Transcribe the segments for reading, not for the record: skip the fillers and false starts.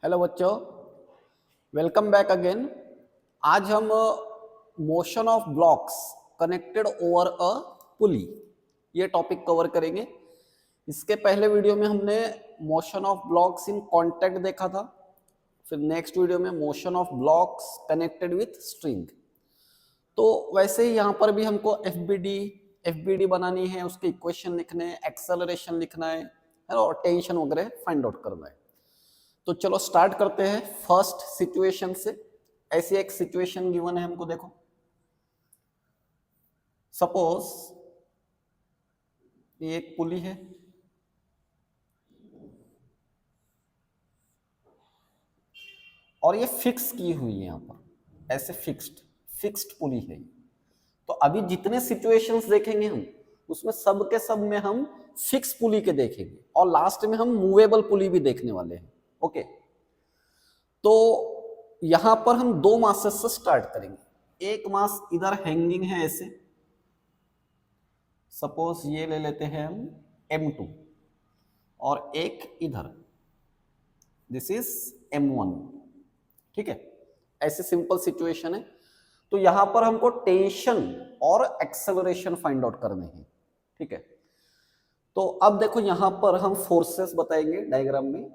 Hello बच्चों, welcome back again. आज हम motion of blocks connected over a pulley ये टॉपिक कवर करेंगे। इसके पहले वीडियो में हमने motion of blocks in contact देखा था। फिर नेक्स्ट वीडियो में motion of blocks connected with string. तो वैसे ही यहाँ पर भी हमको एफबीडी बनानी है, उसके इक्वेशन लिखने हैं, एक्सेलरेशन लिखना है और टेंशन वगैरह फाइंड आउट करना है। तो चलो स्टार्ट करते हैं फर्स्ट सिचुएशन से। ऐसी एक सिचुएशन गिवन है हमको, देखो सपोज ये एक पुली है और ये फिक्स की हुई है, यहाँ पर ऐसे फिक्स्ड पुली है। तो अभी जितने सिचुएशंस देखेंगे हम उसमें सब के सब में हम फिक्स पुली के देखेंगे और लास्ट में हम मूवेबल पुली भी देखने वाले हैं। ओके, तो यहां पर हम दो मासेस से स्टार्ट करेंगे। एक मास इधर हैंगिंग है ऐसे, सपोज ये ले लेते हैं हम M2 और एक इधर, दिस इज M1। ठीक है, ऐसे सिंपल सिचुएशन है। तो यहां पर हमको टेंशन और एक्सेलरेशन फाइंड आउट करने हैं। ठीक है, तो अब देखो यहां पर हम फोर्सेस बताएंगे डायग्राम में,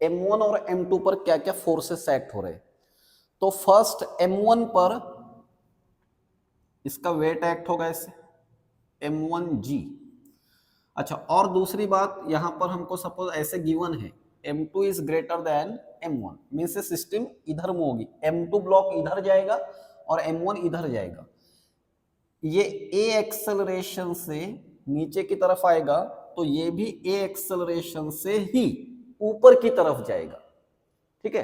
M1 और M2 पर क्या क्या फोर्सेस एक्ट हो रहे हैं। तो फर्स्ट M1 पर इसका वेट एक्ट होगा ऐसे M1G। अच्छा, और दूसरी बात यहां पर हमको सपोज ऐसे गिवन है M2 is greater than M1, means system इधर मूव होगी, M2 ब्लॉक इधर जाएगा और M1 इधर जाएगा। ये A एक्सेलरेशन से नीचे की तरफ आएगा तो ये भी A एक्सेलरेशन से ही ऊपर की तरफ जाएगा। ठीक है,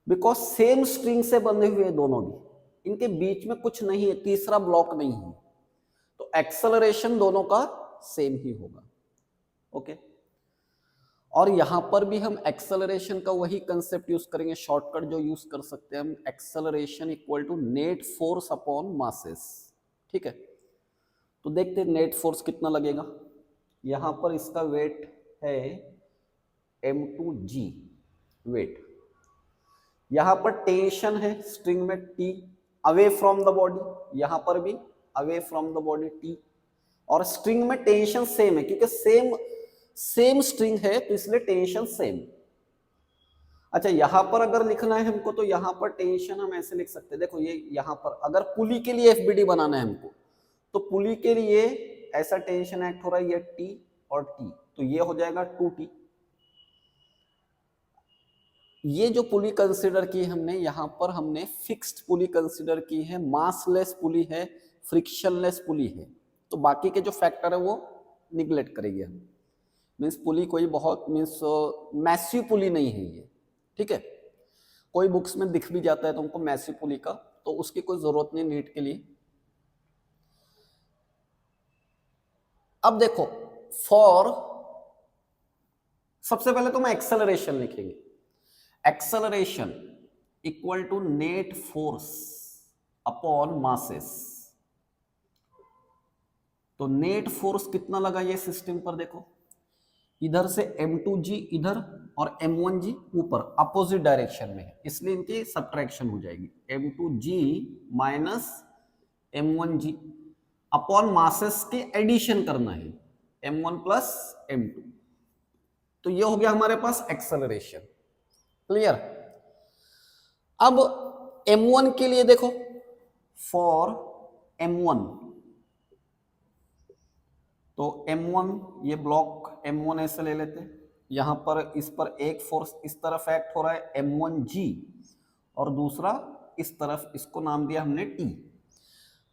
बिकॉज सेम स्ट्रिंग से बंधे हुए दोनों भी, इनके बीच में कुछ नहीं है, तीसरा ब्लॉक नहीं है, तो एक्सेलरेशन दोनों का सेम ही होगा। ओके, और यहां पर भी हम एक्सेलरेशन का वही कंसेप्ट यूज करेंगे, शॉर्टकट जो यूज कर सकते हैं हम, acceleration equal to net force upon masses. ठीक है, तो देखते हैं नेट फोर्स कितना लगेगा। यहां पर इसका वेट है M2G वेट, यहां पर टेंशन है स्ट्रिंग में T away from the body, यहां पर भी away from the body T, और स्ट्रिंग में टेंशन सेम है क्योंकि सेम स्ट्रिंग है तो इसलिए टेंशन सेम। अच्छा, यहां पर अगर लिखना है हमको तो यहां पर टेंशन हम ऐसे लिख सकते हैं, देखो ये यहां पर अगर पुली के लिए एफबीडी बनाना है हमको तो पुली के लिए ऐसा टेंशन एक्ट हो रहा है, ये T और T, तो ये हो जाएगा 2T। ये जो पुली कंसीडर की हमने, यहां पर हमने फिक्स्ड पुली कंसीडर की है, मासलेस पुली है, फ्रिक्शनलेस पुली है, तो बाकी के जो फैक्टर है वो निगलेक्ट करेंगे हम। मीन्स पुली कोई बहुत मीन्स मैसिव पुली नहीं है ये। ठीक है, कोई बुक्स में दिख भी जाता है तुमको मैसिव पुली का, तो उसकी कोई जरूरत नहीं नीट के लिए। अब देखो फॉर, सबसे पहले तो मैं एक्सेलरेशन लिखेंगे, acceleration equal to net force upon masses. तो नेट फोर्स कितना लगा ये सिस्टम पर, देखो इधर से M2G इधर और M1G ऊपर अपोजिट डायरेक्शन में है, इसलिए इनकी सब्ट्रैक्शन हो जाएगी, M2G minus M1G upon masses के एडिशन करना है M1 प्लस M2। तो ये हो गया हमारे पास एक्सेलरेशन। क्लियर। अब M1 के लिए देखो, फॉर M1, तो M1 ये ब्लॉक M1 ऐसे ले लेते, यहां पर इस पर एक फोर्स इस तरफ एक्ट हो रहा है M1G और दूसरा इस तरफ, इसको नाम दिया हमने T,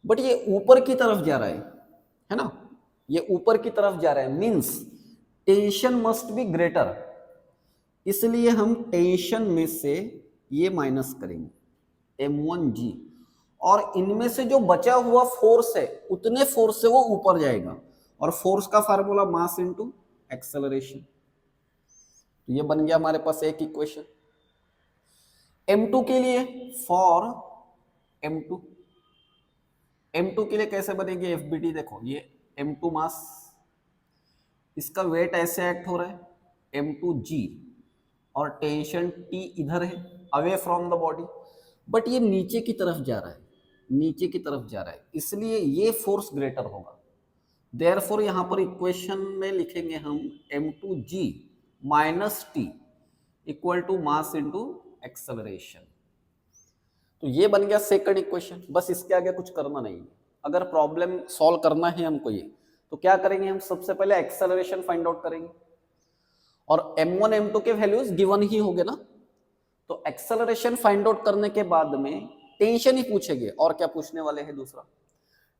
बट ये ऊपर की तरफ जा रहा है ना, ये ऊपर की तरफ जा रहा है, means tension must be greater, इसलिए हम टेंशन में से ये माइनस करेंगे M1G, और इनमें से जो बचा हुआ फोर्स है उतने फोर्स से वो ऊपर जाएगा, और फोर्स का फार्मूला मास इनटू एक्सेलरेशन। तो ये बन गया हमारे पास एक इक्वेशन। M2 के लिए, फॉर M2, M2 के लिए कैसे बनेगी एफबीडी, देखो ये M2 मास, इसका वेट ऐसे एक्ट हो रहा है M2G, और टेंशन T इधर है away from the body, but ये नीचे की तरफ जा रहा है, नीचे की तरफ जा रहा है, इसलिए ये फोर्स ग्रेटर होगा। देयरफॉर यहां पर इक्वेशन में लिखेंगे हम m2g minus T equal to mass into acceleration. तो ये बन गया सेकंड इक्वेशन, बस इसके आगे कुछ करना नहीं है। अगर प्रॉब्लम सॉल्व करना है हमको ये, तो क्या करेंगे हम, सबसे पहले एक्सेलरेशन फाइंड आउट करेंगे, और m1 m2 के वैल्यूज गिवन ही होंगे ना, तो एक्सेलरेशन फाइंड आउट करने के बाद में टेंशन ही पूछेंगे, और क्या पूछने वाले हैं, दूसरा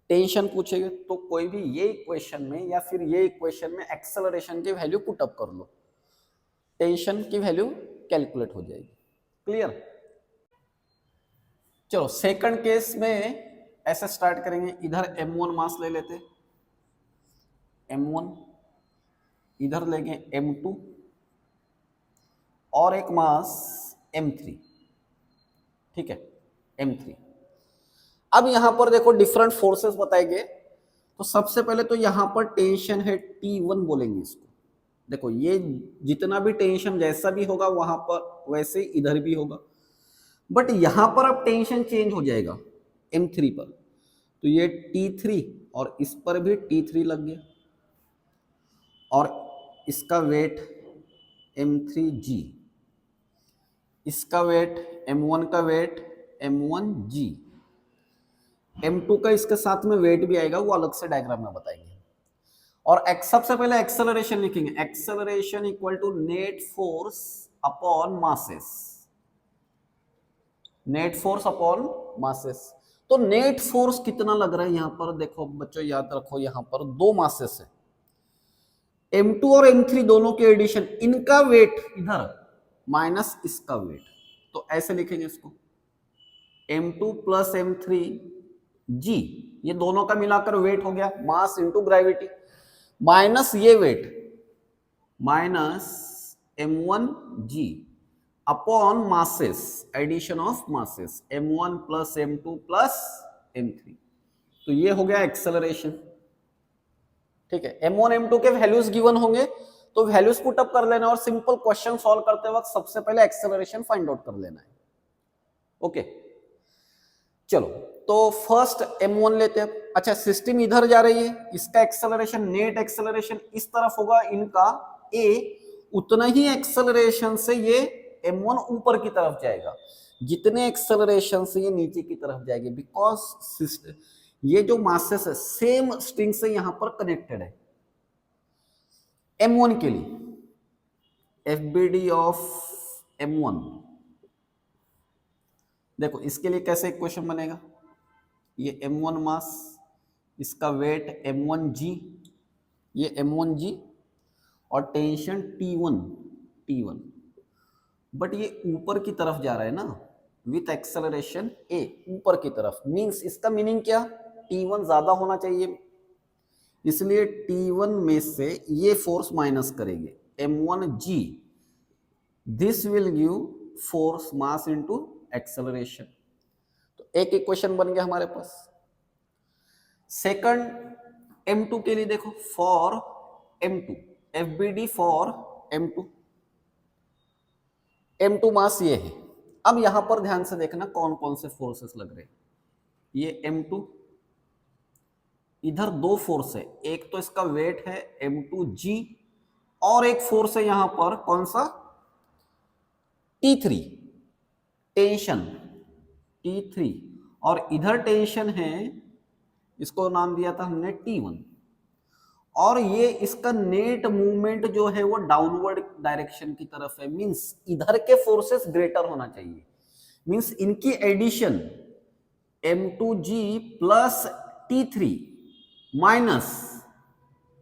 टेंशन पूछेंगे। तो कोई भी ये इक्वेशन में या फिर ये इक्वेशन में एक्सेलरेशन की वैल्यू पुट अप कर लो, टेंशन की वैल्यू कैलकुलेट हो जाएगी। क्लियर? चलो सेकंड केस में ऐसे स्टार्ट करेंगे, इधर m1 मास ले लेते, m1, इधर लेंगे m2 और एक मास m3, ठीक है, m3। अब यहां पर देखो डिफरेंट फोर्सेस बताएंगे, तो सबसे पहले तो यहां पर टेंशन है T1 बोलेंगे इसको। देखो ये जितना भी टेंशन जैसा भी होगा वहां पर वैसे इधर भी होगा, बट यहां पर अब टेंशन चेंज हो जाएगा m3 पर, तो ये T3 और इस पर भी T3 लग गया, और इसका वेट m3g, इसका वेट m1 का वेट m1g, m2 का इसके साथ में वेट भी आएगा, वो अलग से डायग्राम में बताएंगे। और सबसे पहले एक्सेलरेशन लिखेंगे, acceleration equal to net force upon masses, net force upon masses. तो नेट फोर्स कितना लग रहा है यहां पर, देखो बच्चों याद रखो, यहां पर दो मासेस है, m2 और m3 दोनों के एडिशन, इनका वेट इधर माइनस इसका वेट, तो ऐसे लिखेंगे इसको, m2 प्लस m3 g, ये दोनों का मिलाकर वेट हो गया, मास इंटू ग्रेविटी, माइनस ये weight minus m1g upon masses, addition of masses, m1 plus m2 plus m3, तो ये हो गया एक्सेलरेशन। ठीक है, m1 m2 के वैल्यूज गिवन होंगे, तो वैल्यूज पुट अप कर लेना, और सिंपल क्वेश्चन सॉल्व करते वक्त सबसे पहले एक्सेलरेशन फाइंड आउट कर लेना है। ओके चलो, तो फर्स्ट m1 लेते हैं। अच्छा, सिस्टम इधर जा रही है, इसका एक्सेलरेशन, नेट एक्सेलरेशन इस तरफ होगा इनका a, उतना ही एक्सेलरेशन से ये m1 ऊपर की तरफ जाएगा, जितने एक्सेलरेशन से ये नीचे की तरफ जाएगी, बिकॉज ये जो मासेस है सेम स्ट्रिंग से यहां पर कनेक्टेड है। m1 के लिए FBD ऑफ m1, देखो इसके लिए कैसे इक्वेशन बनेगा, ये m1 मास, इसका वेट m1g, ये m1g और टेंशन T1, बट ये ऊपर की तरफ जा रहा है ना, विथ एक्सेलरेशन a, ऊपर की तरफ, मींस इसका मीनिंग क्या, T1 ज्यादा होना चाहिए, इसलिए T1 में से ये फोर्स माइनस करेंगे, m1g, this will give force mass into acceleration. तो एक इक्वेशन बन गया हमारे पास। सेकंड m2 के लिए देखो, for m2 FBD for m2 मास ये है। अब यहां पर ध्यान से देखना कौन कौन से फोर्सेस लग रहे हैं। ये m2, इधर दो फोर्स है, एक तो इसका वेट है m2g और एक फोर्स है यहां पर कौन सा, T3, टेंशन T3, और इधर टेंशन है, इसको नाम दिया था हमने T1, और ये इसका नेट मूवमेंट जो है वो डाउनवर्ड डायरेक्शन की तरफ है, मींस इधर के फोर्सेस ग्रेटर होना चाहिए, मींस इनकी addition m2g plus T3 minus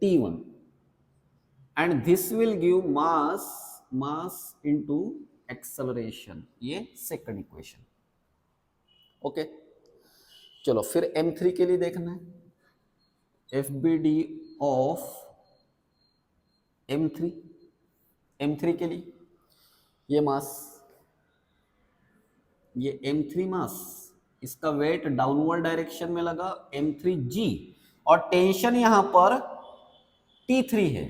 T1, and this will give mass into acceleration, ये सेकंड इक्वेशन। ओके चलो, फिर m3 के लिए देखना है, FBD ऑफ m3 के लिए ये मास, ये m3 मास, इसका वेट डाउनवर्ड डायरेक्शन में लगा m3g, और टेंशन यहां पर T3 है,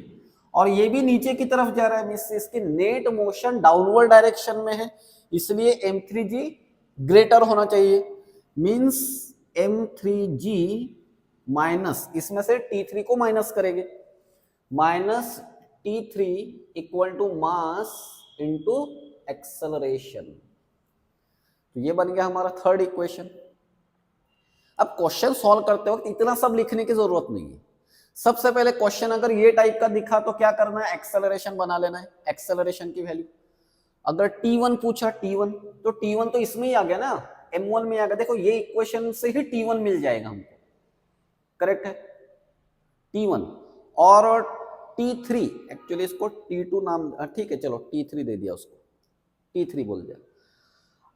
और ये भी नीचे की तरफ जा रहा है, मींस इसकी नेट मोशन डाउनवर्ड डायरेक्शन में है, इसलिए m3g ग्रेटर होना चाहिए। मींस m3g माइनस, इसमें से t3 को माइनस करेंगे, minus t3 equal to mass into acceleration. तो ये बन गया हमारा थर्ड इक्वेशन। अब क्वेश्चन सॉल्व करते वक्त इतना सब लिखने की जरूरत नहीं है। सबसे पहले क्वेश्चन अगर ये टाइप का दिखा तो क्या करना है, एक्सेलरेशन बना लेना है, एक्सेलरेशन की वैल्यू। अगर t1 पूछा, t1 तो t1 तो इसमें ही आ गया ना, m1 में आ गया। देखो ये इक्वेशन से ही t1 मिल जाएगा हमको, करेक्ट है t1। और t3 एक्चुअली इसको t2 नाम, ठीक है चलो t3 दे दिया, उसको t3 बोल दिया।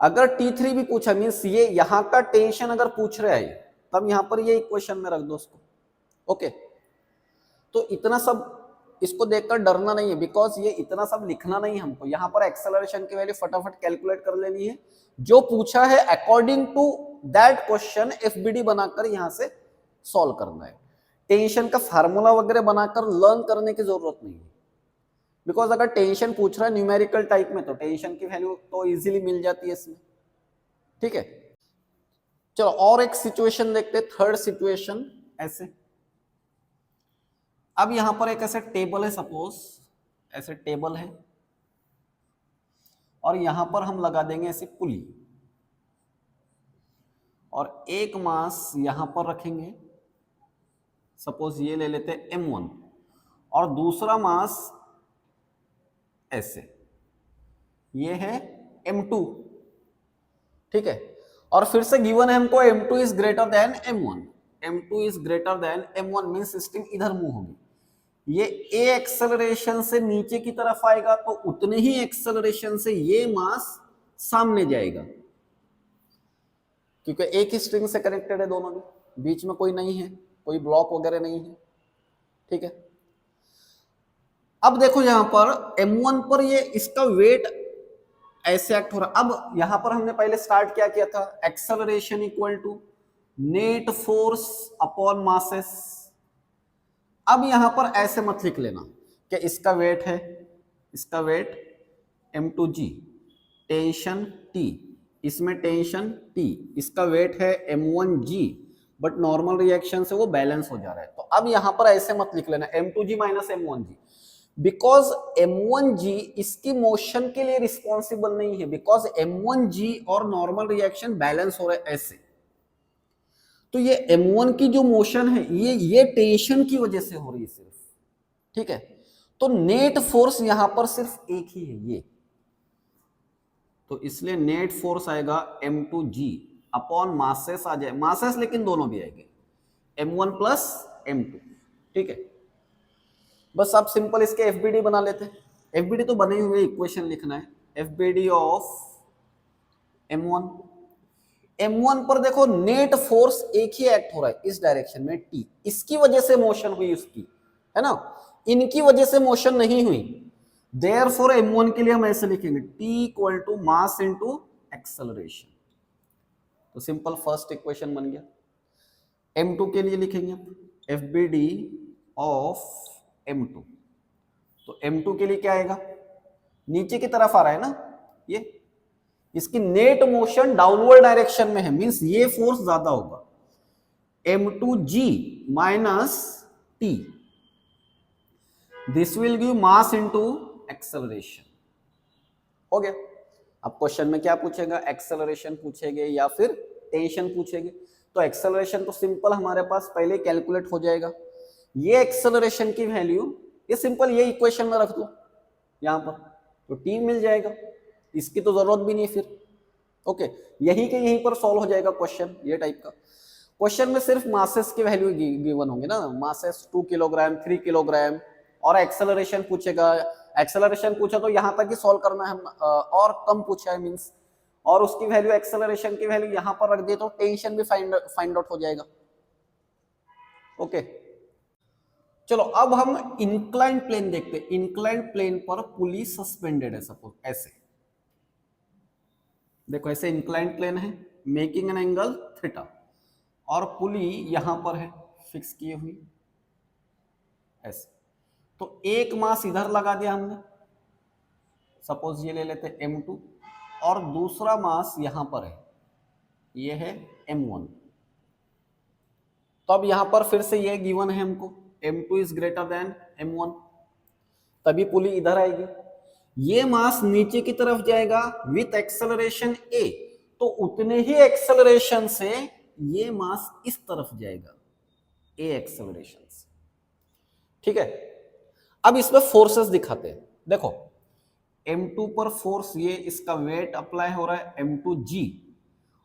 अगर t3 भी पूछा, मींस ये यहां का टेंशन अगर पूछ रहा है, तब यहां पर ये इक्वेशन में रख दो उसको, ओके। तो इतना सब इसको देखकर डरना नहीं है, बिकॉज ये इतना सब लिखना नहीं है हमको। यहां पर एक्सेलरेशन की वैल्यू फटाफट कैलकुलेट कर लेनी है, जो पूछा है according to that question FBD बनाकर यहां से सॉल्व करना है। टेंशन का फार्मूला वगैरह बनाकर लर्न करने की जरूरत नहीं है, बिकॉज अगर टेंशन पूछ रहा है न्यूमेरिकल टाइप में तो टेंशन की वैल्यू तो इजीली मिल जाती है इसमें, ठीक है। चलो और एक सिचुएशन देखते हैं, थर्ड सिचुएशन ऐसे। अब यहां पर एक ऐसे टेबल है, सपोज ऐसे टेबल है, और यहां पर हम लगा देंगे ऐसे पुली, और एक मास यहां पर रखेंगे, सपोज ये ले लेते हैं m1, और दूसरा मास ऐसे, ये है m2, ठीक है। और फिर से गिवन है हमको m2 is greater than m1, m2 is greater than m1 mean system इधर मूव होगी। ये a एक्सेलरेशन से नीचे की तरफ आएगा तो उतने ही एक्सेलरेशन से ये मास सामने जाएगा, क्योंकि एक ही स्ट्रिंग से कनेक्टेड है दोनों में, बीच में कोई नहीं है, कोई ब्लॉक वगैरह नहीं है, ठीक है। अब देखो यहां पर m1 पर ये इसका वेट ऐसे एक्ट हो रहा। अब यहां पर हमने पहले स्टार्ट क्या किया था, acceleration equal to net force upon masses. अब यहां पर ऐसे मत लिख लेना कि इसका वेट है, इसका वेट m2g, टेंशन t, इसमें टेंशन t, इसका वेट है m1g, बट नॉर्मल रिएक्शन से वो बैलेंस हो जा रहा है। तो अब यहां पर ऐसे मत लिख लेना m2g minus m1g, because m1g इसकी मोशन के लिए रिस्पॉन्सिबल नहीं है, बिकॉज m1g और नॉर्मल रिएक्शन बैलेंस हो रहा है ऐसे। तो ये m1 की जो मोशन है ये टेंशन की वजह से हो रही है सिर्फ, ठीक है। तो नेट फोर्स यहां पर सिर्फ एक ही है ये, तो इसलिए नेट फोर्स आएगा m2g अपॉन मासेस आ जाए, मासेस लेकिन दोनों भी आएंगे, m1 प्लस m2, ठीक है। बस आप सिंपल इसके एफबीडी बना लेते हैं। एफबीडी तो बने हुए इक्वेशन लिखना है, एफबीडी ऑफ m1। m1 पर देखो नेट फोर्स एक ही एक्ट हो रहा है इस डायरेक्शन में t, इसकी वजह से मोशन हुई उसकी, है ना, इनकी वजह से मोशन नहीं हुई। देयरफॉर m1 के लिए हम ऐसे लिखेंगे t equal to mass into acceleration. तो सिंपल फर्स्ट इक्वेशन बन गया। m2 के लिए लिखेंगे fbd ऑफ m2। तो m2 के लिए क्या आएगा, नीचे की तरफ आ रहा है ना ये, इसकी नेट मोशन डाउनवर्ड डायरेक्शन में है, मींस ये फोर्स ज्यादा होगा, m2g minus t, this will give mass into acceleration. हो गया। अब क्वेश्चन में क्या पूछेगा, एक्सेलरेशन पूछेंगे या फिर टेंशन पूछेंगे। तो एक्सेलरेशन तो सिंपल हमारे पास पहले कैलकुलेट हो जाएगा। ये एक्सेलरेशन की वैल्यू ये सिंपल ये इक्वेशन में रख दो यहां पर, तो t मिल जाएगा, इसकी तो जरूरत भी नहीं फिर, ओके। यहीं के यहीं पर सॉल्व हो जाएगा क्वेश्चन, ये टाइप का क्वेश्चन में सिर्फ मासेस की वैल्यू गिवन होंगे ना, मासेस 2 किलोग्राम 3 किलोग्राम, और एक्सेलरेशन पूछेगा। एक्सेलरेशन पूछा तो यहां तक ही सॉल्व करना है, और कम पूछा है मींस, और उसकी वैल्यू एक्सेलरेशन की वैल्यू यहां पर रख दे तो टेंशन भी फाइंड आउट हो जाएगा, ओके। चलो अब हम इंक्लाइन प्लेन देखते हैं। इंक्लाइन प्लेन पर पुली सस्पेंडेड है, सपोज ऐसे, देखो ऐसे इंक्लाइन प्लेन है मेकिंग एन एंगल थीटा, और पुली यहां पर है फिक्स की हुई ऐसे। तो एक मास इधर लगा दिया हमने, सपोज ये ले लेते हैं m2, और दूसरा मास यहां पर है, ये है m1। तो अब यहां पर फिर से ये गिवन है हमको, m2 is greater than m1, तभी पुली इधर आएगी। ये मास नीचे की तरफ जाएगा विथ एक्सेलरेशन a, तो उतने ही एक्सेलरेशन से ये मास इस तरफ जाएगा a एक्सेलरेशन से। ठीक है, अब इसमें फोर्सेस दिखाते हैं। देखो m2 पर फोर्स, ये इसका वेट अप्लाई हो रहा है m2g,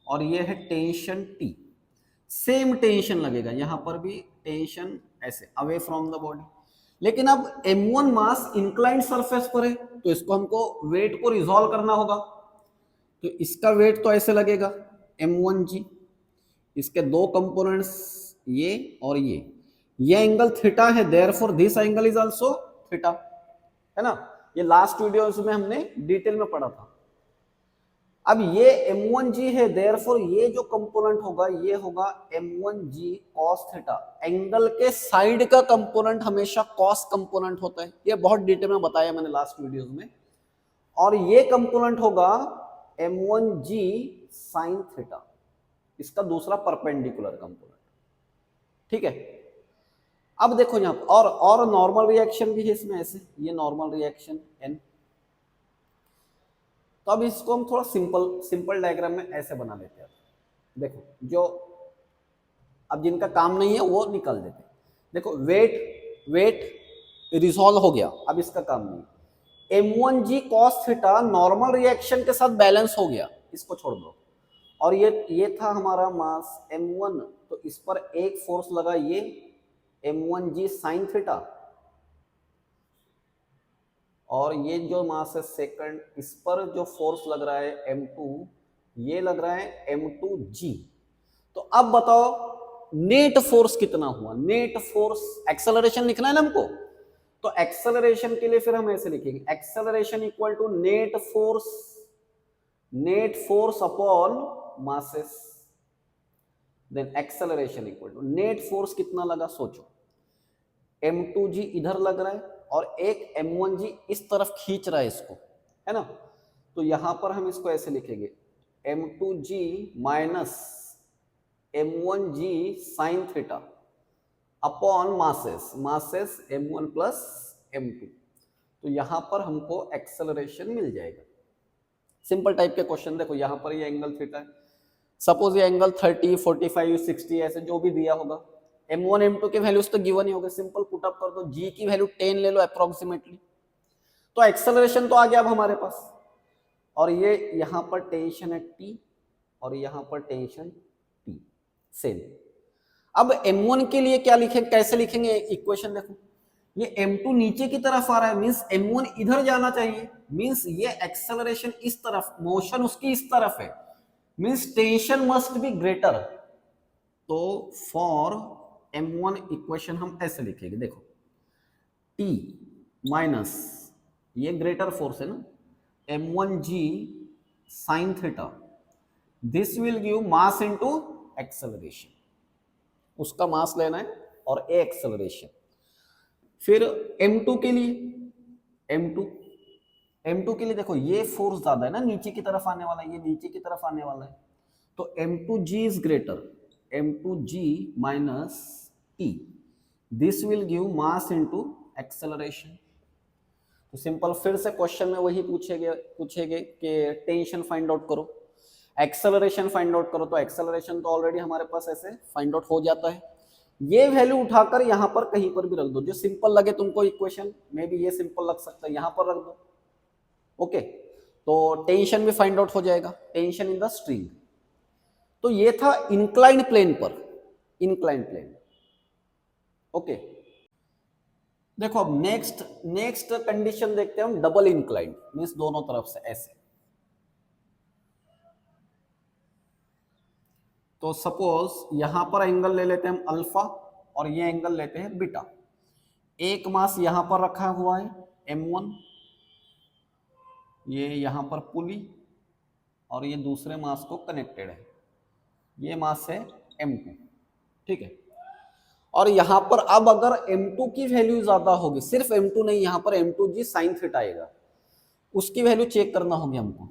और ये है टेंशन T। सेम टेंशन लगेगा, यहां पर भी टेंशन ऐसे अवे फ्रॉम द बॉडी। लेकिन अब m1 मास इंक्लाइंड सरफेस पर है, तो इसको हमको वेट को रिजॉल्व करना होगा। तो इसका वेट तो ऐसे लगेगा m1g, इसके दो कंपोनेंट्स ये और ये एंगल थीटा है, therefore this angle is also theta, है ना। ये लास्ट वीडियोस में हमने डिटेल में पढ़ा था। अब ये m1g है, देयरफॉर ये जो कंपोनेंट होगा ये होगा m1g cos थीटा। एंगल के साइड का कंपोनेंट हमेशा cos कंपोनेंट होता है, ये बहुत डिटेल में बताया मैंने लास्ट वीडियोस में। और ये कंपोनेंट होगा m1g sin थीटा, इसका दूसरा परपेंडिकुलर कंपोनेंट। ठीक है, अब देखो यहां पर और नॉर्मल रिएक्शन भी है इसमें, ऐसे ये नॉर्मल रिएक्शन n। तो अब इसको हम थोड़ा सिंपल डायग्राम में ऐसे बना लेते हैं। देखो जो अब जिनका काम नहीं है वो निकाल देते हैं। देखो वेट रिजॉल्व हो गया, अब इसका काम नहीं। m1g cos theta normal reaction के साथ बैलेंस हो गया, इसको छोड़ दो। और ये था हमारा मास m1, तो इस पर एक फोर्स लगा, ये m1g sin थीटा, और ये जो मास है सेकंड, इस पर जो फोर्स लग रहा है m2, ये लग रहा है m2g। तो अब बताओ नेट फोर्स कितना हुआ। नेट फोर्स, एक्सेलरेशन लिखना है ना हमको, तो एक्सेलरेशन के लिए फिर हम ऐसे लिखेंगे, acceleration equal to net force upon masses. Then acceleration equal to net force कितना लगा, सोचो। m2g इधर लग रहा है और एक m1g इस तरफ खींच रहा है इसको, है ना। तो यहां पर हम इसको ऐसे लिखेंगे, m2g minus m1g sin theta upon masses m1 plus m2। तो यहां पर हमको एक्सेलरेशन मिल जाएगा। सिंपल टाइप के क्वेश्चन। देखो यहां पर ये एंगल थीटा है, सपोज ये एंगल 30, 45, 60 ऐसे जो भी दिया होगा। m1 m2 के वैल्यूज तो गिवन ही होगा, सिंपल पुट अप कर दो, g की वैल्यू 10 ले लो अप्रोक्सीमेटली, तो एक्सेलरेशन तो आ गया अब हमारे पास। और ये यहां पर टेंशन है T और यहां पर टेंशन T सेम। अब m1 के लिए क्या लिखेंगे, कैसे लिखेंगे इक्वेशन। देखो ये m2 नीचे की तरफ आ रहा है, मींस m1 इधर जाना चाहिए, मींस ये एक्सेलरेशन इस तरफ, मोशन उसकी इस तरफ है, means tension must be greater. तो फॉर m1 इक्वेशन हम ऐसे लिखेंगे, देखो T माइनस ये ग्रेटर फोर्स है ना, m1g sin theta, this will give mass into acceleration, उसका मास लेना है और ए एक्सेलरेशन। फिर m2 के लिए, m2 के लिए देखो ये फोर्स ज्यादा है ना, नीचे की तरफ आने वाला है, ये नीचे की तरफ आने वाला है, तो m2g is greater, m2g minus t, this will give mass into acceleration. तो सिंपल फिर से क्वेश्चन में वही पूछेंगे कि टेंशन फाइंड आउट करो, एक्सेलरेशन फाइंड आउट करो। तो एक्सेलरेशन तो ऑलरेडी हमारे पास ऐसे फाइंड आउट हो जाता है, ये वैल्यू उठाकर यहां पर कहीं पर भी रख दो, जो सिंपल लगे तुमको इक्वेशन में भी ये सिंपल लग सकता है, यहां पर रख दो। ओके, तो टेंशन भी फाइंड आउट हो जाएगा, टेंशन इन द स्ट्रिंग। तो ये था इंक्लाइंड प्लेन पर, इंक्लाइंड प्लेन। ओके, देखो अब नेक्स्ट कंडीशन देखते हैं हम, डबल इंक्लाइंड, मींस दोनों तरफ से ऐसे। तो सपोज यहां पर एंगल ले लेते हैं हम अल्फा और ये एंगल लेते हैं बीटा। एक मास यहां पर रखा हुआ है m1, ये यहां पर पुली, और ये दूसरे मास को कनेक्टेड है, ये मास है m2। ठीक है, और यहां पर अब अगर m2 की वैल्यू ज्यादा होगी, सिर्फ m2 नहीं, यहां पर m2g साइन थीटा आएगा, उसकी वैल्यू चेक करना होगी हमको।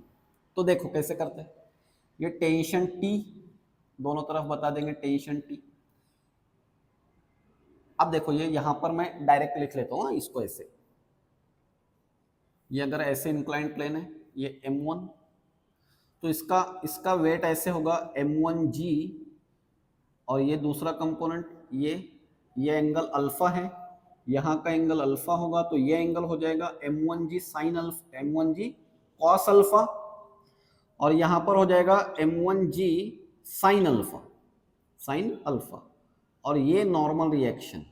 तो देखो कैसे करते हैं, ये टेंशन T दोनों तरफ बता देंगे, टेंशन T। अब देखो ये यहां पर मैं डायरेक्ट लिख लेता हूं इसको ऐसे, ये अगर ऐसे इंक्लाइंड प्लेन है, ये m1, तो इसका इसका वेट ऐसे होगा m1g, और ये दूसरा कंपोनेंट ये एंगल अल्फा है, यहाँ का एंगल अल्फा होगा, तो ये एंगल हो जाएगा m1g sine alpha, m1g cos alpha, और यहाँ पर हो जाएगा m1g sine alpha, sine alpha, और ये नॉर्मल रिएक्शन,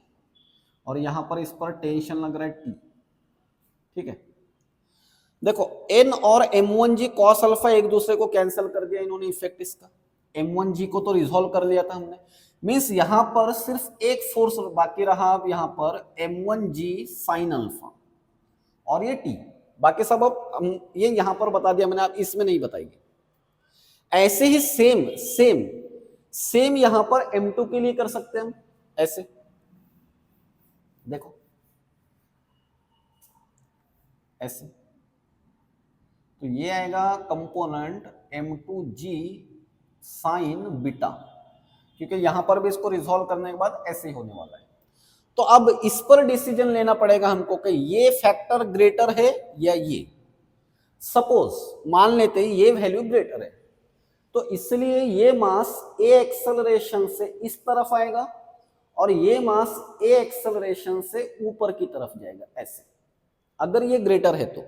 और यहाँ पर इस पर टेंशन लग रहा है T। ठीक है, देखो n और m1g कॉस अल्फा एक दूसरे को कैंसिल कर दिया इन्होंने इफेक्ट इसका, m1g को तो रिजॉल्व कर लिया था हमने, मींस यहां पर सिर्फ एक फोर्स बाकी रहा अब यहां पर m1g साइन अल्फा, और ये T, बाकी सब अब ये यहां पर बता दिया मैंने, आप इसमें नहीं बताएंगे। ऐसे ही सेम सेम सेम यहां पर m2 के लिए कर सकते हैं हम ऐसे, देखो ऐसे, तो ये आएगा कंपोनेंट m2g साइन बीटा, क्योंकि यहां पर भी इसको रिजॉल्व करने के बाद ऐसे ही होने वाला है। तो अब इस पर डिसीजन लेना पड़ेगा हमको कि ये फैक्टर ग्रेटर है या ये। सपोज मान लेते हैं ये वैल्यू ग्रेटर है, तो इसलिए ये मास ए एक्सेलरेशन से इस तरफ आएगा और ये मास ए एक्सेलरेशन से ऊपर की तरफ जाएगा ऐसे, अगर ये ग्रेटर है तो।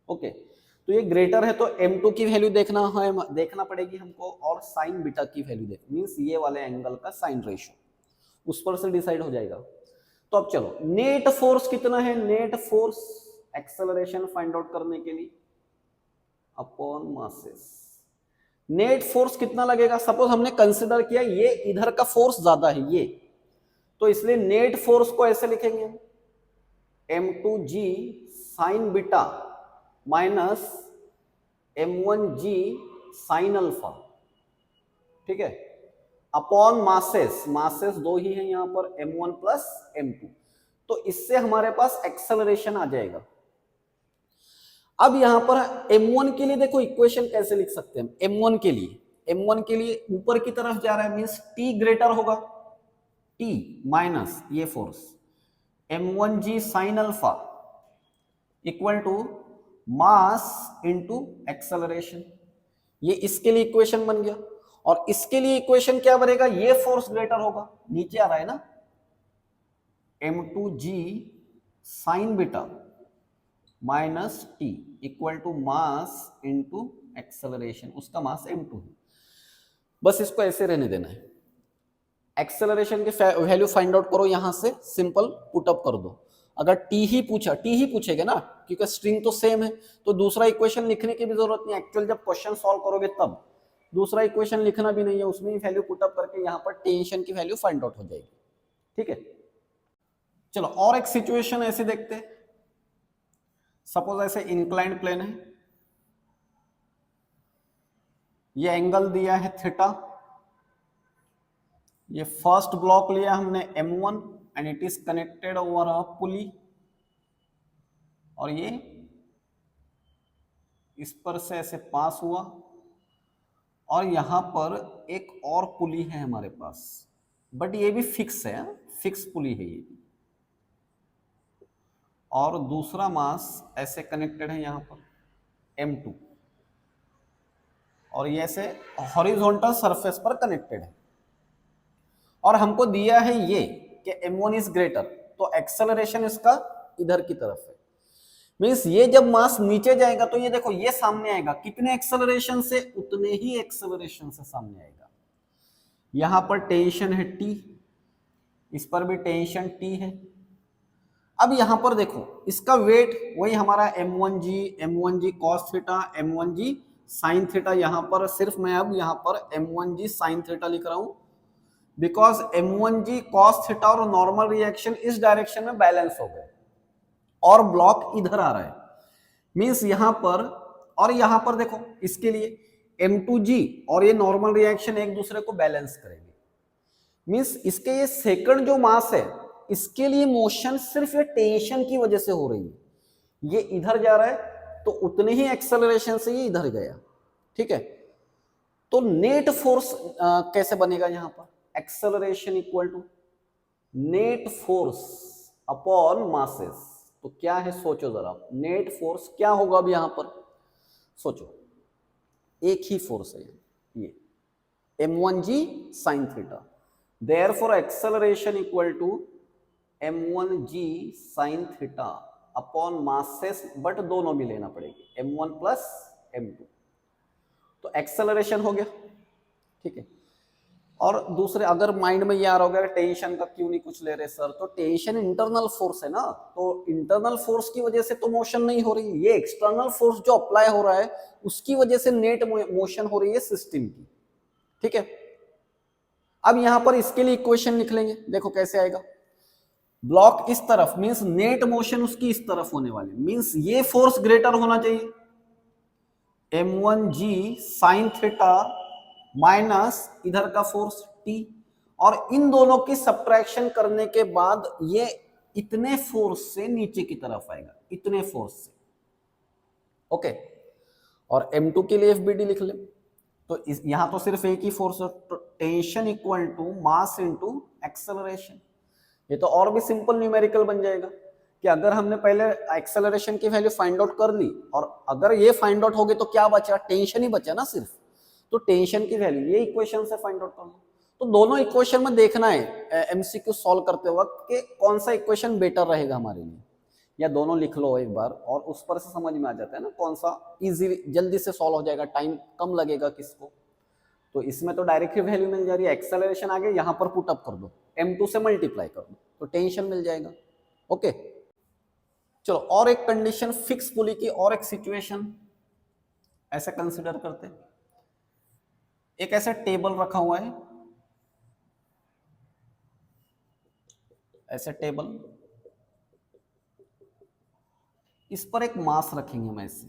ओके, तो ये ग्रेटर है तो m2 की वैल्यू देखना पड़ेगी हमको, और साइन बीटा की वैल्यू मींस ये वाले एंगल का साइन रेशियो उस पर से डिसाइड हो जाएगा। तो अब चलो नेट फोर्स कितना है, net force acceleration find out करने के लिए अपॉन मासेस, नेट फोर्स कितना लगेगा। सपोज हमने कंसिडर किया ये इधर का फोर्स ज्यादा है ये, तो इसलिए नेट फोर्स को ऐसे लिखेंगे हम m2g sine beta minus m1g sine alpha, ठीक है, अपॉन मासेस, मासेस दो ही है यहां पर m1 प्लस m2, तो इससे हमारे पास एक्सेलरेशन आ जाएगा। अब यहां पर m1 के लिए देखो इक्वेशन कैसे लिख सकते हैं, m1 के लिए ऊपर की तरफ जा रहा है मींस t ग्रेटर होगा, t माइनस ये force m1g sine alpha equal to mass into acceleration, ये इसके लिए इक्वेशन बन गया। और इसके लिए इक्वेशन क्या बनेगा, ये फोर्स ग्रेटर होगा, नीचे आ रहा है ना, m2g sine beta minus T equal to mass into acceleration, उसका मास m2 है। बस इसको ऐसे रहने देना है, एक्सेलरेशन के वैल्यू फाइंड आउट करो, यहां से सिंपल पुटअप कर दो। अगर टी ही पूछेगा ना, क्योंकि स्ट्रिंग तो सेम है, तो दूसरा इक्वेशन लिखने की भी जरूरत नहीं, एक्चुअल जब क्वेश्चन सॉल्व करोगे तब दूसरा इक्वेशन लिखना भी नहीं है, उसमें ही वैल्यू पुटअप करके यहाँ पर टेंशन की वैल्यू फाइंड आउट हो जाएगी। ठीक है, चलो और एक सिचुएशन ऐसे देखते हैं। सपोज ऐसे इंक्लाइंड प्लेन है, ये एंगल दिया है थीटा, ये फर्स्ट ब्लॉक लिया हमने m1 and it is connected over a pulley, और ये इस पर से ऐसे पास हुआ, और यहां पर एक और पुली है हमारे पास, बट ये भी फिक्स है, फिक्स पुली है ये, और दूसरा मास ऐसे कनेक्टेड है यहां पर m2, और ये ऐसे हॉरिजॉन्टल सरफेस पर कनेक्टेड है, और हमको दिया है ये कि m1 इज ग्रेटर, तो एक्सेलरेशन इसका इधर की तरफ है, मींस ये जब मास नीचे जाएगा तो ये देखो ये सामने आएगा, कितने एक्सेलरेशन से, उतने ही एक्सेलरेशन से सामने आएगा। यहां पर टेंशन है T, इस पर भी टेंशन T है। अब यहां पर देखो इसका वेट वही हमारा m1g cos theta, m1g sine theta, यहां पर सिर्फ मैं अब यहां पर m1g साइन थीटा लिख रहा हूं, बिकॉज m1g cos थीटा और नॉर्मल रिएक्शन इस डायरेक्शन में बैलेंस हो गए, और ब्लॉक इधर आ रहा है, मींस यहां पर, और यहां पर देखो इसके लिए m2g और ये नॉर्मल रिएक्शन एक दूसरे को बैलेंस करेंगे, मींस इसके ये सेकंड जो मास है इसके लिए मोशन सिर्फ ये टेंशन की वजह से हो रही है, ये इधर जा रहा है तो उतने ही एक्सेलरेशन से ये इधर गया, ठीक है। तो नेट फोर्स कैसे बनेगा यहां पर, acceleration equal to net force upon masses. तो क्या है सोचो जरा, नेट फोर्स क्या होगा अब यहां पर, सोचो एक ही फोर्स है ये m1g sin theta, therefore acceleration equal to m1g sin theta upon masses, but दोनों भी लेना पड़ेगी m1 प्लस m2, तो एक्सेलरेशन हो गया, ठीक है। और दूसरे अगर माइंड में ये आ रहा होगा टेंशन का क्यों नहीं कुछ ले रहे सर, तो टेंशन इंटरनल फोर्स है ना, तो इंटरनल फोर्स की वजह से तो मोशन नहीं हो रही, ये एक्सटर्नल फोर्स जो अप्लाई हो रहा है उसकी वजह से नेट मोशन हो रही है सिस्टम की, ठीक है। अब यहां पर इसके लिए इक्वेशन लिख लेंगे, देखो कैसे आएगा, ब्लॉक इस तरफ मींस नेट मोशन उसकी इस तरफ होने वाली, मींस ये फोर्स ग्रेटर होना चाहिए m1g sin थीटा माइनस इधर का फोर्स t, और इन दोनों की सब्ट्रैक्शन करने के बाद ये इतने फोर्स से नीचे की तरफ आएगा, इतने फोर्स से, ओके। और m2 के लिए FBD लिख ले, तो यहां तो सिर्फ एक ही फोर्स है, तो tension equal to mass into acceleration. ये तो और भी सिंपल न्यूमेरिकल बन जाएगा कि अगर हमने पहले एक्सेलरेशन की वैल्यू फाइंड आउट कर ली और अगर ये फाइंड आउट हो गई तो क्या बचा, टेंशन ही बचा ना सिर्फ, तो टेंशन की वैल्यू ये इक्वेशन से फाइंड आउट कर लो। तो दोनों इक्वेशन में देखना है एमसीक्यू सॉल्व करते वक्त कि कौन सा इक्वेशन बेटर रहेगा हमारे लिए, या दोनों लिख लो एक बार और उस पर से समझ में आ जाता है ना कौन सा इजी जल्दी से सॉल्व हो जाएगा, टाइम कम लगेगा किसको। तो इसमें तो डायरेक्ट ही वैल्यू मिल जा रही है, एक्सेलरेशन आगे यहाँ पर पुट अप कर दो, m2 से मल्टीप्लाई कर दो तो टेंशन मिल जाएगा, ओके। चलो और एक कंडीशन फिक्स पुली की, और एक सिचुएशन ऐसे कंसिडर करते हैं, एक ऐसा टेबल रखा हुआ है, ऐसे टेबल, इस पर एक मास रखेंगे हम ऐसे,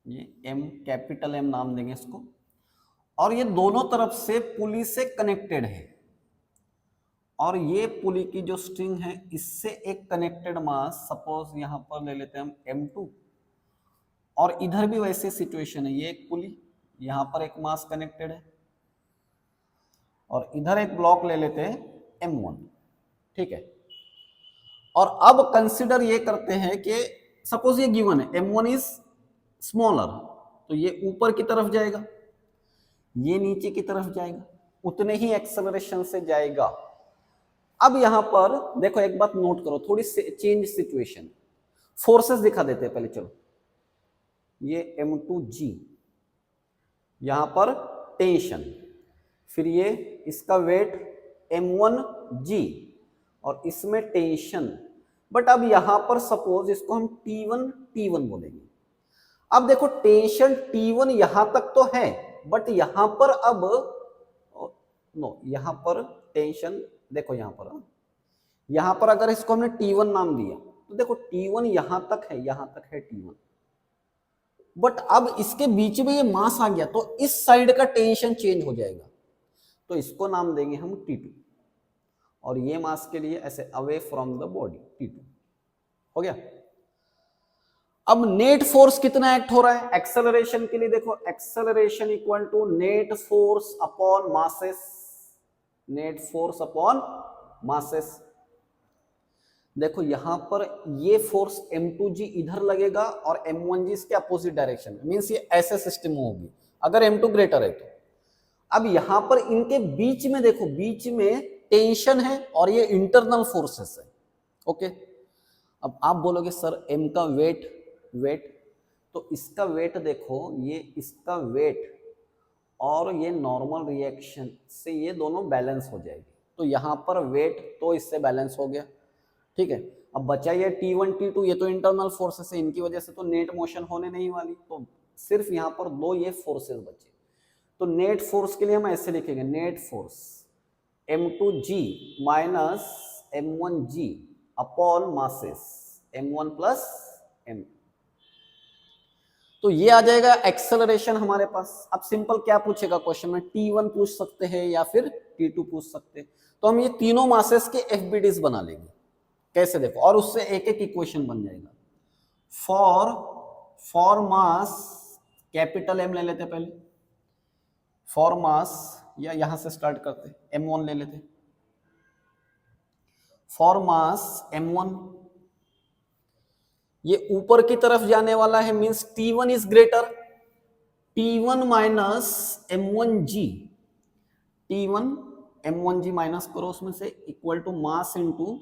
ये m कैपिटल M नाम देंगे इसको, और ये दोनों तरफ से पुली से कनेक्टेड है, और ये पुली की जो स्ट्रिंग है इससे एक कनेक्टेड मास सपोज यहां पर ले लेते हैं हम m2, और इधर भी वैसे सिचुएशन है, ये एक पुली यहां पर एक मास कनेक्टेड है, और इधर एक ब्लॉक ले लेते हैं m1, ठीक है। और अब कंसिडर ये करते हैं कि सपोज ये गिवन है m1 इज स्मॉलर, तो ये ऊपर की तरफ जाएगा, ये नीचे की तरफ जाएगा, उतने ही एक्सेलरेशन से जाएगा। अब यहां पर देखो एक बात नोट करो, थोड़ी चेंज सिचुएशन, फोर्सेस दिखा देते हैं पहले, चलो ये m2g, यहां पर टेंशन, फिर ये इसका वेट m1g और इसमें टेंशन, बट अब यहां पर सपोज इसको हम T1 बोलेंगे। अब देखो टेंशन T1 यहां तक तो है, बट यहां पर अब नो, यहां पर टेंशन देखो, यहां पर अगर इसको हमने T1 नाम दिया तो देखो T1 यहां तक है T1, बट अब इसके बीच में ये मास आ गया तो इस साइड का टेंशन चेंज हो जाएगा, तो इसको नाम देंगे हम T2, और ये मास के लिए ऐसे away from the body T2 हो गया। अब नेट फोर्स कितना एक्ट हो रहा है एक्सेलरेशन के लिए, देखो acceleration equal to net force upon masses, net force upon masses. देखो यहां पर ये फोर्स m2g इधर लगेगा और m1g इसके अपोजिट डायरेक्शन में, मींस ये ऐसे सिस्टम होगी अगर m2 ग्रेटर है तो। अब यहां पर इनके बीच में देखो, बीच में टेंशन है और ये इंटरनल फोर्सेस है, ओके। अब आप बोलोगे सर m का वेट, तो इसका वेट देखो, ये इसका वेट और ये नॉर्मल रिएक्शन से ये दोनों बैलेंस हो जाएगी, तो यहां पर वेट तो इससे बैलेंस हो गया, ठीक है। अब बचा ये T1 T2, ये तो इंटरनल फोर्सेस है, इनकी वजह से तो नेट मोशन होने नहीं वाली, तो सिर्फ यहां पर दो ये फोर्सेस बचे। तो नेट फोर्स के लिए हम ऐसे लिखेंगे, net force m2g minus m1g upon masses m1 plus m2। तो ये आ जाएगा एक्सेलरेशन हमारे पास। अब सिंपल क्या पूछेगा क्वेश्चन में, T1 पूछ सकते हैं या फिर T2 पूछ सकते हैं। तो हम ये तीनों मासेस के FBDs बना लेंगे। कैसे देखो, और उससे एक एक इक्वेशन बन जाएगा। फॉर मास कैपिटल M ले लेते पहले, फॉर मास, या यहां से स्टार्ट करते, M1 ले लेते। फॉर मास M1, ये ऊपर की तरफ जाने वाला है, means T1 is greater, T1 minus M1G, T1 M1G minus करो उसमें से, equal to mass into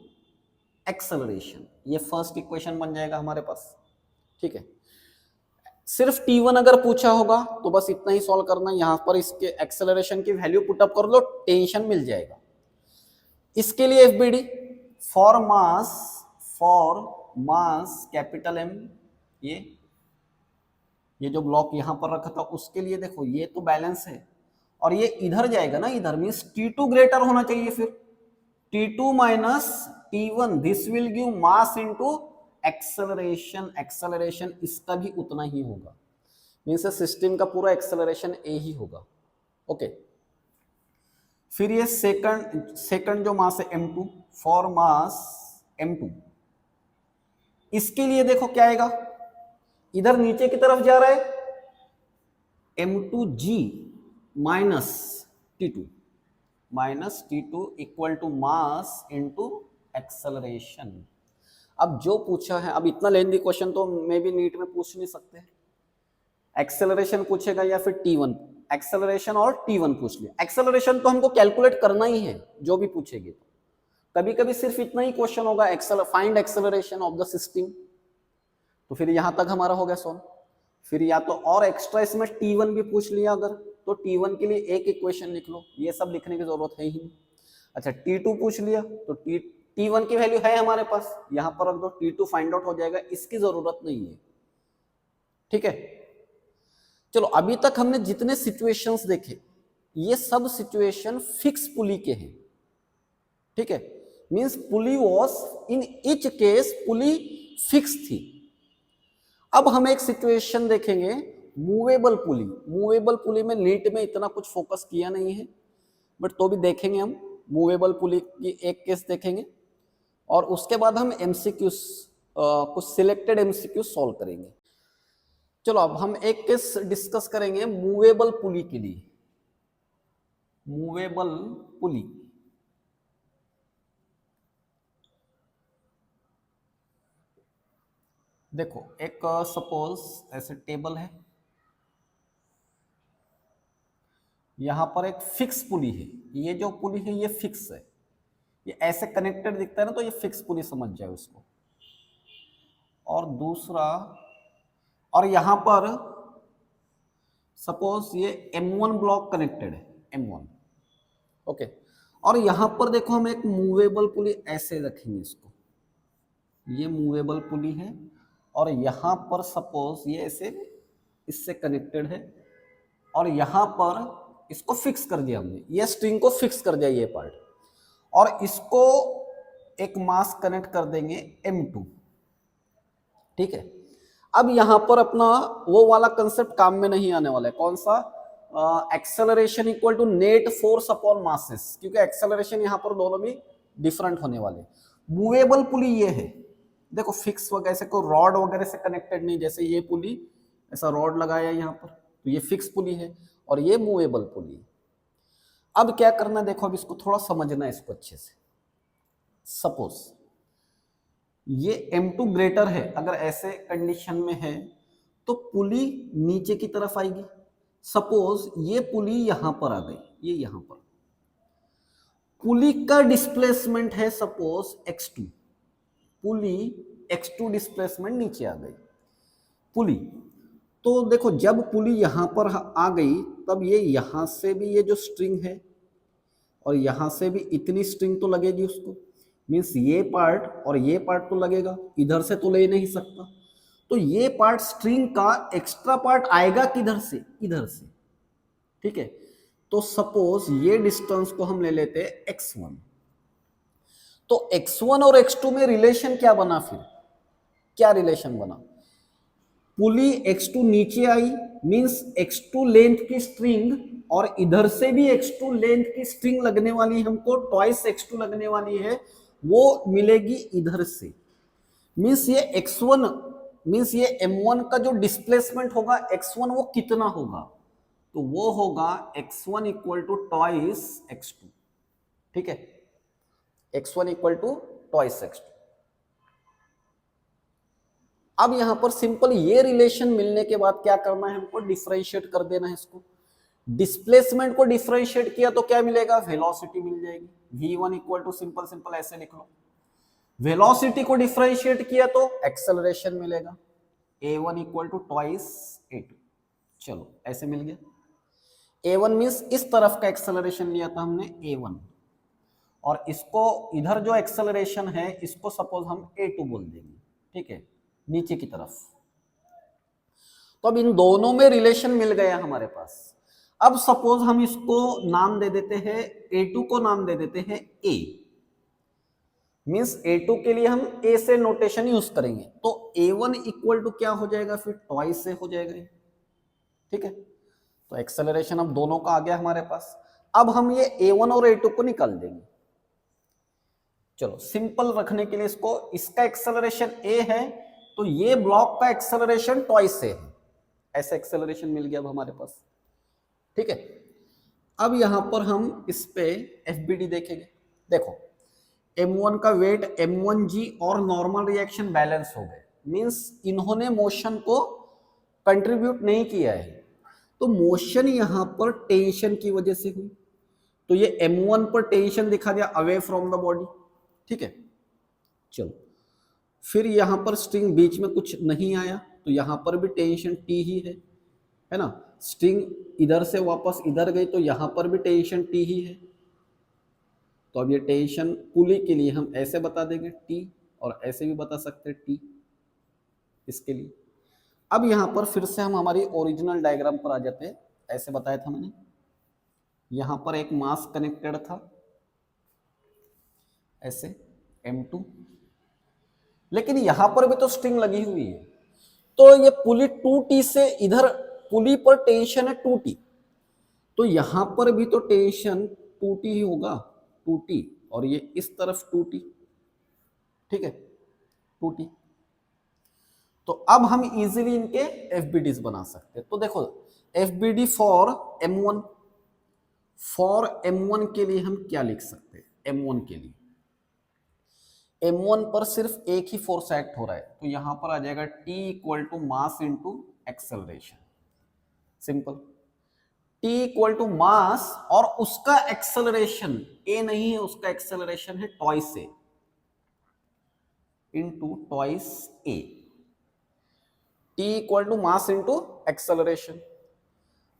acceleration. ये फर्स्ट इक्वेशन बन जाएगा हमारे पास। ठीक है, सिर्फ T1 अगर पूछा होगा तो बस इतना ही सॉल्व करना, यहां पर इसके एक्सेलरेशन की वैल्यू पुटअप कर लो, टेंशन मिल जाएगा। इसके लिए FBD, for mass capital M, ये जो ब्लॉक यहां पर रखा था उसके लिए देखो ये तो बैलेंस है, और ये इधर जाएगा ना, इधर मींस T2 ग्रेटर होना चाहिए, फिर T2 minus T1, this will give mass into acceleration. Acceleration इसका भी उतना ही होगा, मींस सिस्टम का पूरा एक्सेलरेशन ए ही होगा। ओके, फिर ये सेकंड जो मास है M2, फॉर मास M2, इसके लिए देखो क्या आएगा, इधर नीचे की तरफ जा रहा है, M2G minus T2 equal to mass into acceleration. अब जो पूछा है, अब इतना लेंदी क्वेश्चन तो मे भी नीट में पूछ नहीं सकते, एक्सेलरेशन पूछेगा या फिर T1, एक्सेलरेशन और T1 पूछ लिया। एक्सेलरेशन तो हमको कैलकुलेट करना ही है जो भी पूछेगी, तो कभी कभी सिर्फ इतना ही क्वेश्चन होगा, find acceleration of the system, तो फिर यहां तक हमारा हो गया सॉल्व। फिर या तो और एक्स्ट्रा इसमें T1 भी पूछ लिया अगर, तो T1 के लिए एक इक्वेशन लिख लो, ये सब लिखने की जरूरत है ही नहीं। अच्छा, T2 पूछ लिया तो T1 की वैल्यू है हमारे पास, यहां पर रख दो, T2 फाइंड आउट हो जाएगा, इसकी जरूरत नहीं है। ठीक है, चलो अभी तक हमने जितने सिचुएशंस देखे ये सब सिचुएशन फिक्स पुली के हैं। ठीक है, means pulley was in each case pulley fix थी। अब हम एक सिचुएशन देखेंगे मूवेबल पुली। मूवेबल पुली में नीट में इतना कुछ फोकस किया नहीं है, बट तो भी देखेंगे हम मूवेबल पुली की एक केस देखेंगे, और उसके बाद हम MCQs कुछ सिलेक्टेड MCQs सॉल्व करेंगे। चलो अब हम एक केस डिस्कस करेंगे मूवेबल पुली के लिए। मूवेबल पुली, देखो एक सपोज ऐसे टेबल है, यहां पर एक फिक्स पुली है, ये जो पुली है ये फिक्स है, ये ऐसे कनेक्टेड दिखता है ना, तो ये फिक्स पुली समझ जाए उसको। और दूसरा, और यहां पर सपोज ये M1 ब्लॉक कनेक्टेड है, M1, ओके। और यहां पर देखो हम एक मूवेबल पुली ऐसे रखेंगे इसको, ये मूवेबल पुली है, और यहां पर सपोज ये ऐसे इससे कनेक्टेड है, और यहां पर इसको फिक्स कर दिया हमने, ये स्ट्रिंग को फिक्स कर दिया ये पार्ट, और इसको एक मास कनेक्ट कर देंगे M2। ठीक है, अब यहां पर अपना वो वाला कंसेप्ट काम में नहीं आने वाला है, कौन सा, acceleration equal to net force upon masses, क्योंकि एक्सेलरेशन यहां पर दोनों भी डिफरेंट होने वाले। मूवेबल पुली ये है, देखो फिक्स वगैरह से कोई रॉड वगैरह से कनेक्टेड नहीं, जैसे ये पुली ऐसा रॉड लगाया यहाँ पर, तो ये फिक्स पुली है, और ये मूवेबल पुली है। अब क्या करना है, देखो अब इसको थोड़ा समझना है इसको अच्छे से। सपोज ये M2 ग्रेटर है, अगर ऐसे कंडीशन में है तो पुली नीचे की तरफ आएगी। सपोज ये पुली यहां पर आ गई, ये यहां पर पुली का डिस्प्लेसमेंट है सपोज x2, पुली x2 डिस्प्लेसमेंट नीचे आ गई पुली। तो देखो जब पुली यहां पर आ गई तब ये यहां से भी ये जो स्ट्रिंग है और यहां से भी इतनी स्ट्रिंग तो लगेगी उसको, मीन्स ये पार्ट और ये पार्ट तो लगेगा, इधर से तो ले नहीं सकता, तो ये पार्ट स्ट्रिंग का एक्स्ट्रा पार्ट आएगा किधर से, इधर से। ठीक है, तो सपोज ये डिस्टेंस को हम ले लेते हैं x1, तो x1 और x2 में रिलेशन क्या बना, फिर क्या रिलेशन बना, पुली x2 नीचे आई मींस x2 लेंथ की स्ट्रिंग, और इधर से भी x2 लेंथ की स्ट्रिंग लगने वाली, हमको ट्वाइस x2 लगने वाली है, वो मिलेगी इधर से। मींस ये x1 मींस ये m1 का जो डिस्प्लेसमेंट होगा x1 वो कितना होगा, तो वो होगा x1 equal to twice x2। ठीक है, x1 equal to twice x2। अब यहां पर सिंपल ये रिलेशन मिलने के बाद क्या करना है, हमको डिफरेंशिएट कर देना है इसको। डिस्प्लेसमेंट को डिफरेंशिएट किया तो क्या मिलेगा, वेलोसिटी मिल जाएगी। v1 equal to simple simple ऐसे लिख लो। वेलोसिटी को डिफरेंशिएट किया तो एक्सेलरेशन मिलेगा, a1 equal to twice a2। चलो ऐसे मिल गया। a1 मींस इस तरफ का एक्सेलरेशन लिया था हमने a1, और इसको इधर जो एक्सेलरेशन है इसको सपोज हम a2 बोल देंगे। ठीक है, नीचे की तरफ। तो अब इन दोनों में रिलेशन मिल गया हमारे पास। अब सपोज हम इसको नाम दे देते हैं, a2 को नाम दे देते हैं a, मींस a2 के लिए हम a से नोटेशन यूज करेंगे, तो a1 इक्वल टू क्या हो जाएगा, फिर ट्वाइस से हो जाएगा। ठीक है, तो एक्सेलरेशन अब दोनों का आ गया हमारे पास। अब हम ये a1 और a2 को निकाल देंगे। चलो सिंपल रखने के लिए इसको, इसका एक्सेलरेशन a है तो ये ब्लॉक का एक्सेलरेशन ट्वाइस से है, ऐसा एक्सेलरेशन मिल गया अब हमारे पास। ठीक है, अब यहां पर हम इस पे FBD देखेंगे। देखो m1 का वेट m1g और नॉर्मल रिएक्शन बैलेंस हो गए, मींस इन्होंने मोशन को कंट्रीब्यूट नहीं किया है, तो मोशन यहां पर टेंशन की वजह से हुई, तो ये m1 पर टेंशन दिखा दिया अवे फ्रॉम द बॉडी। ठीक है, चलो फिर यहां पर स्ट्रिंग बीच में कुछ नहीं आया, तो यहां पर भी टेंशन T ही है ना। स्ट्रिंग इधर से वापस इधर गई तो यहां पर भी टेंशन T ही है, तो अब ये टेंशन पुली के लिए हम ऐसे बता देंगे T, और ऐसे भी बता सकते हैं T इसके लिए। अब यहां पर फिर से हम हमारी ओरिजिनल डायग्राम पर आ जाते हैं। ऐसे बताया था मैंने, यहां पर एक मास कनेक्टेड था ऐसे m2, लेकिन यहां पर भी तो स्ट्रिंग लगी हुई है, तो ये पुली 2T से, इधर पुली पर टेंशन है 2T, तो यहां पर भी तो टेंशन 2T ही होगा, 2T, और ये इस तरफ 2T। ठीक है, 2T। तो अब हम इजीली इनके FBDs बना सकते हैं। तो देखो FBD फॉर m1 के लिए हम क्या लिख सकते हैं, m1 के लिए m1 पर सिर्फ एक ही फोर्स एक्ट हो रहा है, तो यहां पर आ जाएगा T equal to mass into acceleration. Simple, T equal to mass और उसका एक्सेलरेशन a नहीं है, उसका एक्सेलरेशन है twice a into twice a। T equal to mass into acceleration.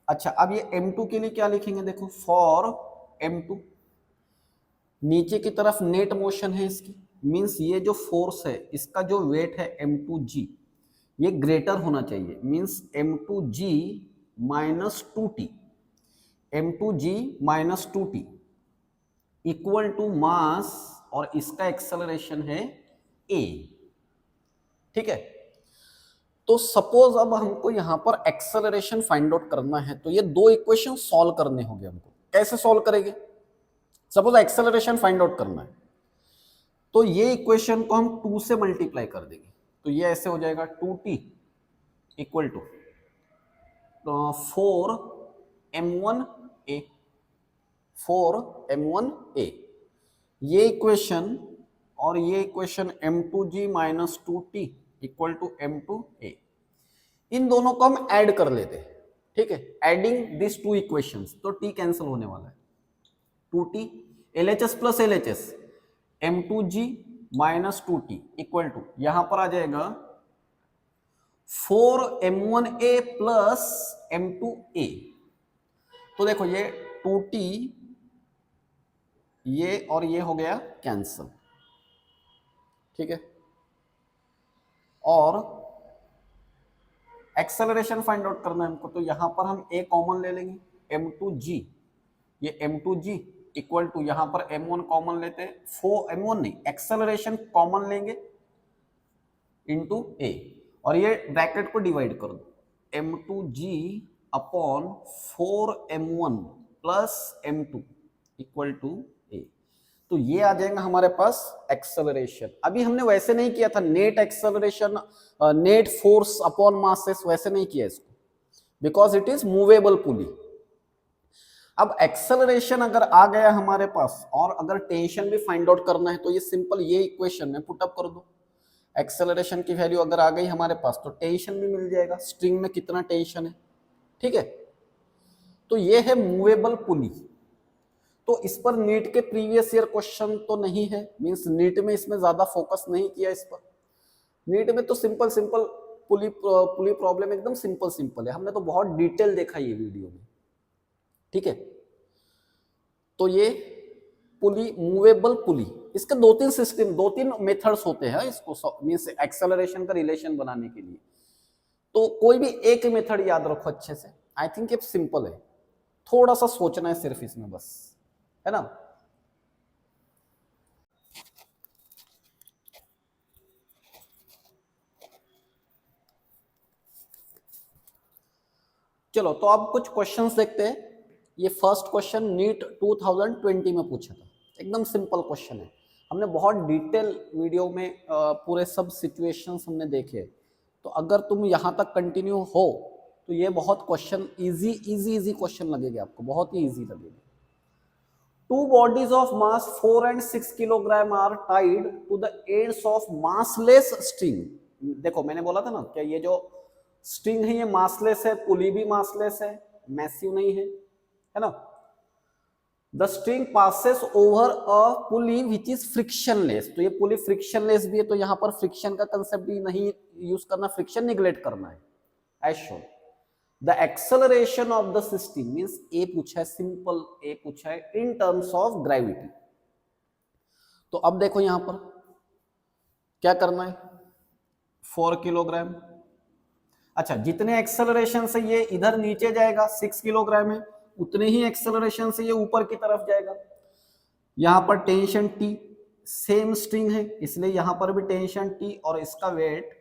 अच्छा, अब ये m2 के लिए क्या लिखेंगे, देखो फॉर m2 नीचे की तरफ नेट मोशन है इसकी, मींस ये जो फोर्स है इसका जो वेट है m2g ये ग्रेटर होना चाहिए, means m2g minus 2t, m2g minus 2t equal to mass, और इसका एक्सेलरेशन है a। ठीक है, तो सपोज अब हमको यहां पर एक्सेलरेशन फाइंड आउट करना है, तो ये दो इक्वेशन सॉल्व करने होंगे हमको। कैसे सॉल्व करेंगे, सपोज एक्सेलरेशन फाइंड आउट करना है, तो ये इक्वेशन को हम 2 से मल्टीप्लाई कर देंगे, तो ये ऐसे हो जाएगा 2t equal to 4m1a, 4m1a, ये इक्वेशन और ये equation m2g minus 2t equal to m2a, इन दोनों को हम ऐड कर लेते हैं। ठीक है, एडिंग दिस टू इक्वेशंस, तो t कैंसिल होने वाला है, 2t LHS plus LHS m2g minus 2t equal to यहां पर आ जाएगा 4m1a प्लस m2a। तो देखो ये 2t ये और ये हो गया कैंसिल। ठीक है, और एक्सेलरेशन फाइंड आउट करना है हमको, तो यहां पर हम a कॉमन ले लेंगे, m2g, ये m2g इक्वल टू यहां पर m1 कॉमन लेते हैं, m1 नहीं एक्सेलरेशन कॉमन लेंगे इनटू a, और ये ब्रैकेट को डिवाइड कर दो, m2g upon 4m1 plus m2 equal to a। तो ये आ जाएगा हमारे पास एक्सेलरेशन। अभी हमने वैसे नहीं किया था net acceleration, net force upon masses, वैसे नहीं किया इसको, because it is movable pulley. अब एक्सेलरेशन अगर आ गया हमारे पास और अगर टेंशन भी फाइंड आउट करना है तो ये सिंपल ये इक्वेशन में पुटअप कर दो। एक्सेलरेशन की वैल्यू अगर आ गई हमारे पास तो टेंशन भी मिल जाएगा, स्ट्रिंग में कितना टेंशन है, ठीक है। तो ये है मूवेबल पुली। तो इस पर नीट के प्रीवियस ईयर क्वेश्चन तो नहीं है, मींस नीट में इसमें ज्यादा फोकस नहीं किया इस पर। नीट में तो सिंपल सिंपल पुली प्रॉब्लम एकदम सिंपल सिंपल है, हमने तो बहुत डिटेल देखा ये वीडियो में, ठीक है। तो ये पुली, मूवेबल पुली, इसके दो तीन सिस्टम, दो तीन मेथड्स होते हैं इसको मींस एक्सेलरेशन का रिलेशन बनाने के लिए। तो कोई भी एक मेथड याद रखो अच्छे से, आई थिंक ये सिंपल है, थोड़ा सा सोचना है सिर्फ इसमें बस, है ना। चलो तो अब कुछ क्वेश्चंस देखते हैं। ये फर्स्ट क्वेश्चन नीट 2020 में पूछा था, एकदम सिंपल क्वेश्चन है। हमने बहुत डिटेल वीडियो में पूरे सब सिचुएशंस हमने देखे। तो अगर तुम यहाँ तक कंटिन्यू हो तो ये बहुत क्वेश्चन इजी क्वेश्चन लगेगा आपको, बहुत ही इजी लगेगा। Two bodies of mass 4 and 6 kilogram are tied to the ends of massless string। देखो मैंने बोला था ना क्या ये जो स्ट्रिंग है ये मासलेस है, पुली भी मासलेस है, मैसिव नहीं है ना। The string passes over a pulley which is frictionless. तो ये पुली फ्रिक्शनलेस भी है, तो यहां पर फ्रिक्शन का कंसेप्ट भी नहीं यूज करना, फ्रिक्शन निग्लेक्ट करना है, as shown. The acceleration of the system means A पूछा है सिंपल, A पूछा है in terms of gravity। तो अब देखो यहां पर क्या करना है, 4 किलोग्राम। अच्छा, जितने एक्सेलरेशन से ये इधर नीचे जाएगा 6 किलोग्राम है, उतने ही एक्सेलरेशन से ये ऊपर की तरफ जाएगा। यहां पर टेंशन T, सेम स्ट्रिंग है इसलिए यहां पर भी टेंशन T, और इसका वेट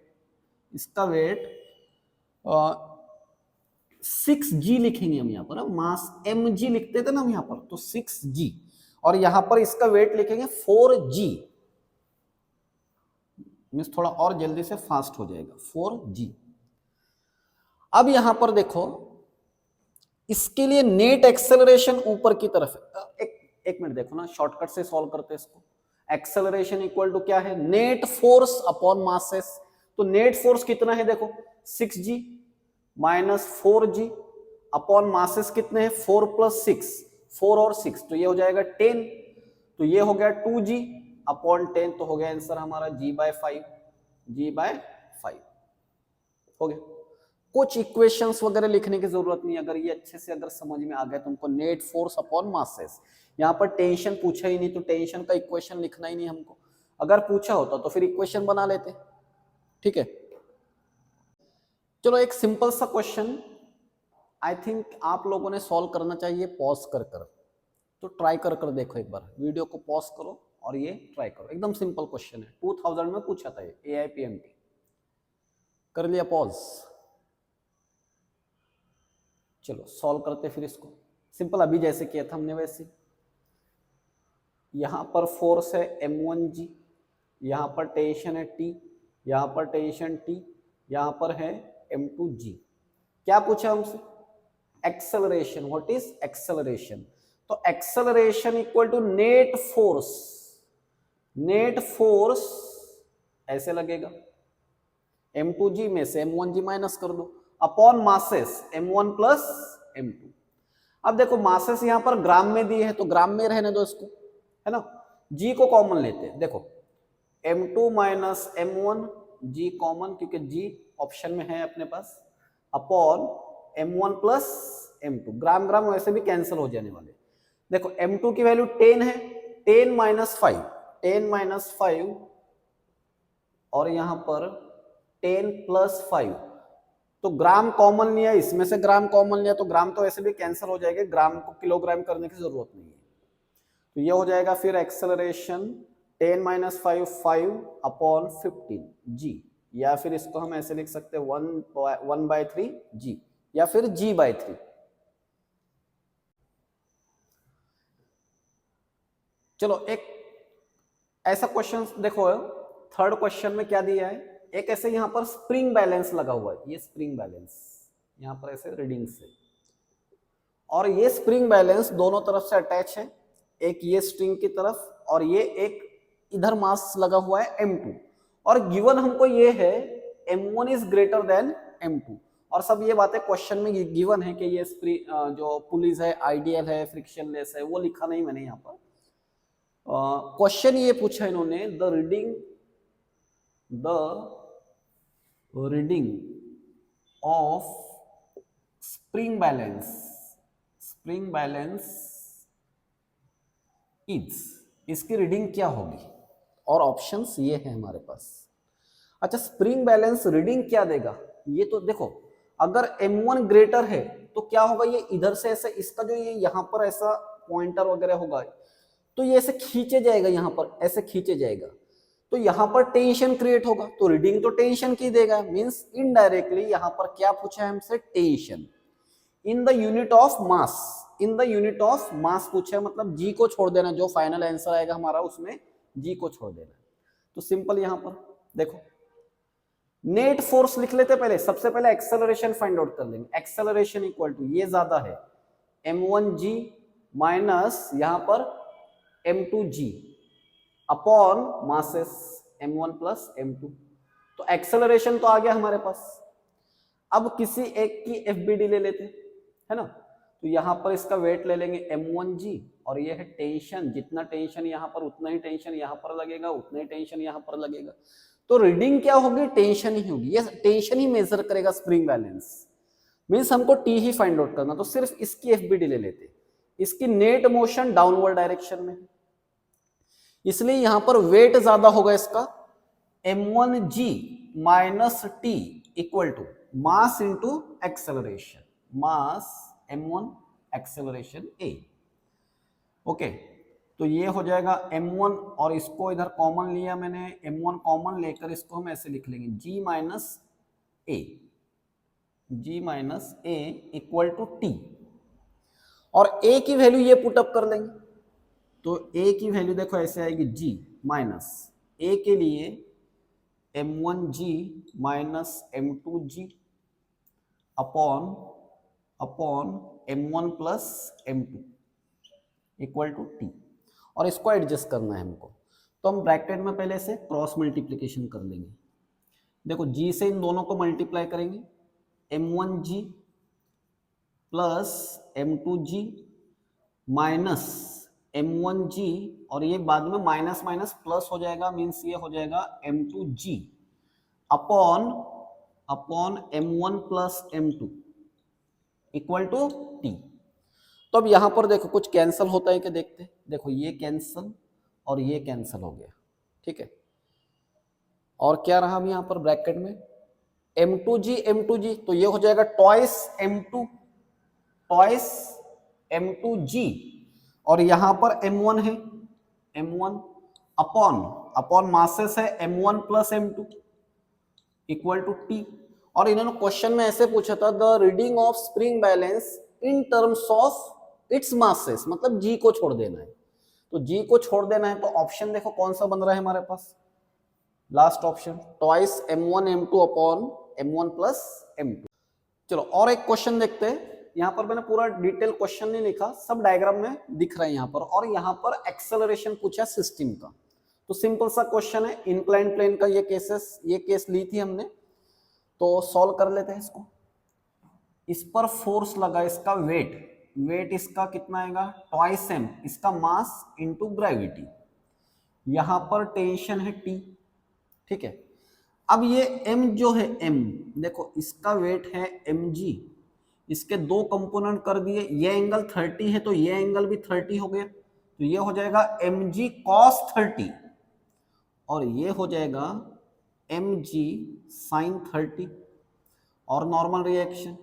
6g लिखेंगे हम यहाँ पर, मास mg लिखते थे ना हम यहाँ पर, तो 6g, और यहां पर इसका वेट लिखेंगे 4g, मीन्स थोड़ा और जल्दी से फास्ट हो जाएगा, 4g। अब यहां पर देखो इसके लिए नेट एक्सेलरेशन ऊपर की तरफ है। एक मिनट देखो ना, शॉर्टकट से सॉल्व करते हैं इसको। एक्सेलरेशन इक्वल टू क्या है, नेट फोर्स अपॉन मासेस। तो नेट फोर्स कितना है देखो, 6g minus 4g upon masses कितने हैं, 4 प्लस 6, 4 और 6, तो ये हो जाएगा 10। तो ये हो गया 2g अपॉन 10, तो हो गया आंसर हमारा g/5, g/5 हो गया। कुछ इक्वेशंस वगैरह लिखने की जरूरत नहीं, अगर ये अच्छे से अगर समझ में आ गया तुमको, नेट फोर्स अपॉन मासेस। यहाँ पर टेंशन पूछा ही नहीं तो टेंशन का इक्वेशन लिखना ही नहीं हमको, अगर पूछा होता तो फिर इक्वेशन बना लेते, ठीक है। चलो एक सिंपल सा क्वेश्चन आई थिंक आप लोगों ने सॉल्व करना चाहिए पॉज कर कर। तो ट्राई कर कर देखो, एक बार वीडियो को पॉज करो और ये ट्राई करो, एकदम सिंपल क्वेश्चन है, 2000 में पूछा था ये, AIPMT। कर लिया पॉज, चलो सॉल्व करते फिर इसको, सिंपल अभी जैसे किया था हमने वैसे। यहां पर फोर्स है m1g, यहां पर टेंशन है T, यहां पर टेंशन T, यहां पर है m2g। क्या पूछा हमसे, एक्सेलरेशन, व्हाट इज एक्सेलरेशन। तो acceleration equal to net force, net force ऐसे लगेगा, m2g में से m1g माइनस कर दो, upon masses m1 plus m2। अब देखो मासेस यहां पर ग्राम में दिए है तो ग्राम में रहने दो इसको, है ना। g को कॉमन लेते हैं, देखो m2 minus m1, g common क्योंकि g ऑप्शन में है अपने पास, अपॉन m1 प्लस m2, ग्राम ग्राम वैसे भी कैंसिल हो जाने वाले। देखो m2 की वैल्यू 10 है, 10 माइनस 5, 10 माइनस 5, और यहां पर 10 प्लस 5, तो ग्राम कॉमन लिया, इसमें से ग्राम कॉमन लिया तो ग्राम तो ऐसे भी कैंसिल हो जाएगा, ग्राम को किलोग्राम करने की जरूरत नहीं है। तो ये हो जाएगा फिर एक्सेलरेशन 10 माइनस 5, 5 अपॉन 15 g, या फिर इसको हम ऐसे लिख सकते हैं 1/3 g या फिर g/3। चलो एक ऐसा क्वेश्चन देखो, थर्ड क्वेश्चन में क्या दिया है, एक ऐसे यहां पर स्प्रिंग बैलेंस लगा हुआ है, ये स्प्रिंग बैलेंस यहां पर ऐसे रीडिंग से, और ये स्प्रिंग बैलेंस दोनों तरफ से अटैच है, एक ये स्ट्रिंग की तरफ और ये एक इधर मास लगा हुआ है m2, और गिवन हमको ये है m1 is greater than m2, और सब ये बातें क्वेश्चन में गिवन है कि ये स्प्रिंग जो पुलिस है आइडियल है फ्रिक्शनलेस है, वो लिखा नहीं मैंने यहाँ पर। क्वेश्चन ये पूछा इन्होंने, the reading of spring balance is, इसकी रीडिंग क्या होगी, और ऑप्शंस ये है हमारे पास। अच्छा, स्प्रिंग बैलेंस रीडिंग क्या देगा, ये तो देखो, अगर m1 ग्रेटर है तो क्या होगा, ये इधर से ऐसे इसका जो ये यहां पर ऐसा पॉइंटर वगैरह होगा तो ये ऐसे खींचे जाएगा, यहां पर ऐसे खींचे जाएगा, तो यहां पर टेंशन क्रिएट होगा, तो रीडिंग तो टेंशन की देगा, मींस इनडायरेक्टली यहां पर क्या पूछा है हमसे, tension in the unit of mass, in the unit of mass पूछा है, मतलब जी को छोड़ देना, जो फाइनल आंसर आएगा हमारा उसमें जी को छोड़ देना। तो सिंपल यहां पर देखो, नेट फोर्स लिख लेते पहले, सबसे पहले एक्सेलरेशन फाइंड आउट कर लेंगे, एक्सेलरेशन इक्वल टू ये ज्यादा है m1g माइनस यहां पर m2g upon masses m1 plus m2, तो एक्सेलरेशन तो आ गया हमारे पास। अब किसी एक की FBD ले लेते है ना, तो यहां पर इसका वेट ले लेंगे m1g, और ये है टेंशन, जितना टेंशन यहां पर उतना ही टेंशन यहां पर लगेगा, उतना ही टेंशन यहां पर लगेगा, तो रीडिंग क्या होगी, टेंशन ही होगी, ये टेंशन ही मेजर करेगा स्प्रिंग बैलेंस, मींस हमको T ही फाइंड आउट करना, तो सिर्फ इसकी FBD ले लेते, इसकी नेट मोशन डाउनवर्ड डायरेक्शन में, इसलिए यहां पर वेट ज्यादा होगा इसका, m1g minus T equal to mass into acceleration, mass m1 acceleration a। Okay, तो ये हो जाएगा m1, और इसको इधर कॉमन लिया मैंने, m1 कॉमन लेकर इसको हम ऐसे लिख लेंगे g minus a equal to T, और a की वैल्यू ये पुटअप कर लेंगे, तो a की वैल्यू देखो ऐसे आएगी g माइनस a के लिए m1g minus m2g upon m1 plus m2 equal to t, और इसको एडजस्ट करना है हमको, तो हम ब्रैकेट में पहले से क्रॉस मल्टीप्लिकेशन कर लेंगे, देखो g से इन दोनों को मल्टीप्लाई करेंगे, m1g plus m2g minus m1g, और ये बाद में माइनस माइनस प्लस हो जाएगा, मींस ये हो जाएगा m2g upon m1 plus m2 equal to t। तो अब यहां पर देखो कुछ कैंसल होता है कि देखते, देखो ये कैंसल और ये कैंसल हो गया, ठीक है, और क्या रहा हम यहां पर ब्रैकेट में m2g, तो ये हो जाएगा ट्वाइस m2g, और यहां पर m1 है, m1 अपॉन मासेस है m1 plus m2 equal to t, और इन्होंने क्वेश्चन में ऐसे पूछा था, the reading of spring balance in terms of its masses, मतलब g को छोड़ देना है, तो g को छोड़ देना है, तो ऑप्शन देखो कौन सा बन रहा है हमारे पास, last option, twice m1 m2 upon m1 plus m2। चलो और एक क्वेश्चन देखते हैं, यहां पर मैंने पूरा डिटेल क्वेश्चन नहीं लिखा, सब डायग्राम में दिख रहा है यहां पर, और यहां पर एक्सेलरेशन पूछा सिस्टम का, तो सिंपल सा क्वेश्चन है, इंक्लाइन प्लेन का ये केस ली थी हमने, तो सॉल्व कर लेते हैं इसको। इस पर फोर्स लगा, इसका वेट इसका कितना आएगा, ट्वाइस m, इसका मास इनटू ग्रेविटी, यहां पर टेंशन है T, ठीक है। अब ये m जो है m, देखो इसका वेट है mg, इसके दो कंपोनेंट कर दिए, ये एंगल 30 है तो ये एंगल भी 30 हो गया, तो ये हो जाएगा mg cos 30, और ये हो जाएगा mg sin 30, और नॉर्मल रिएक्शन,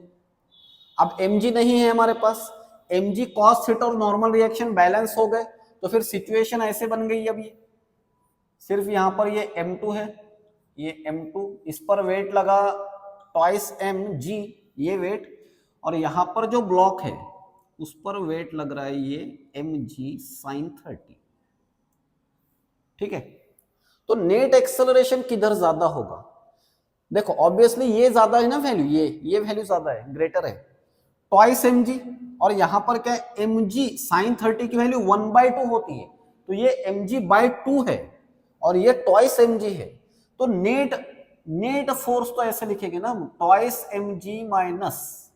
अब mg नहीं है हमारे पास, mg cos थीटा और नॉर्मल रिएक्शन बैलेंस हो गए, तो फिर सिचुएशन ऐसे बन गई, अब ये सिर्फ यहां पर ये m2 है, ये m2, इस पर वेट लगा ट्वाइस mg ये वेट, और यहां पर जो ब्लॉक है उस पर वेट लग रहा है ये mg sin 30। ठीक है, तो नेट एक्सेलरेशन किधर ज्यादा होगा? देखो ऑब्वियसली ये ज्यादा है ना वैल्यू, ये वैल्यू ज्यादा है, ग्रेटर है, ट्वाइस mg, और यहां पर क्या है mg sin 30 की वैल्यू 1/2 होती है, तो ये mg/2 है और ये ट्वाइस mg है, तो नेट फोर्स तो ऐसे लिखेंगे ना, twice mg minus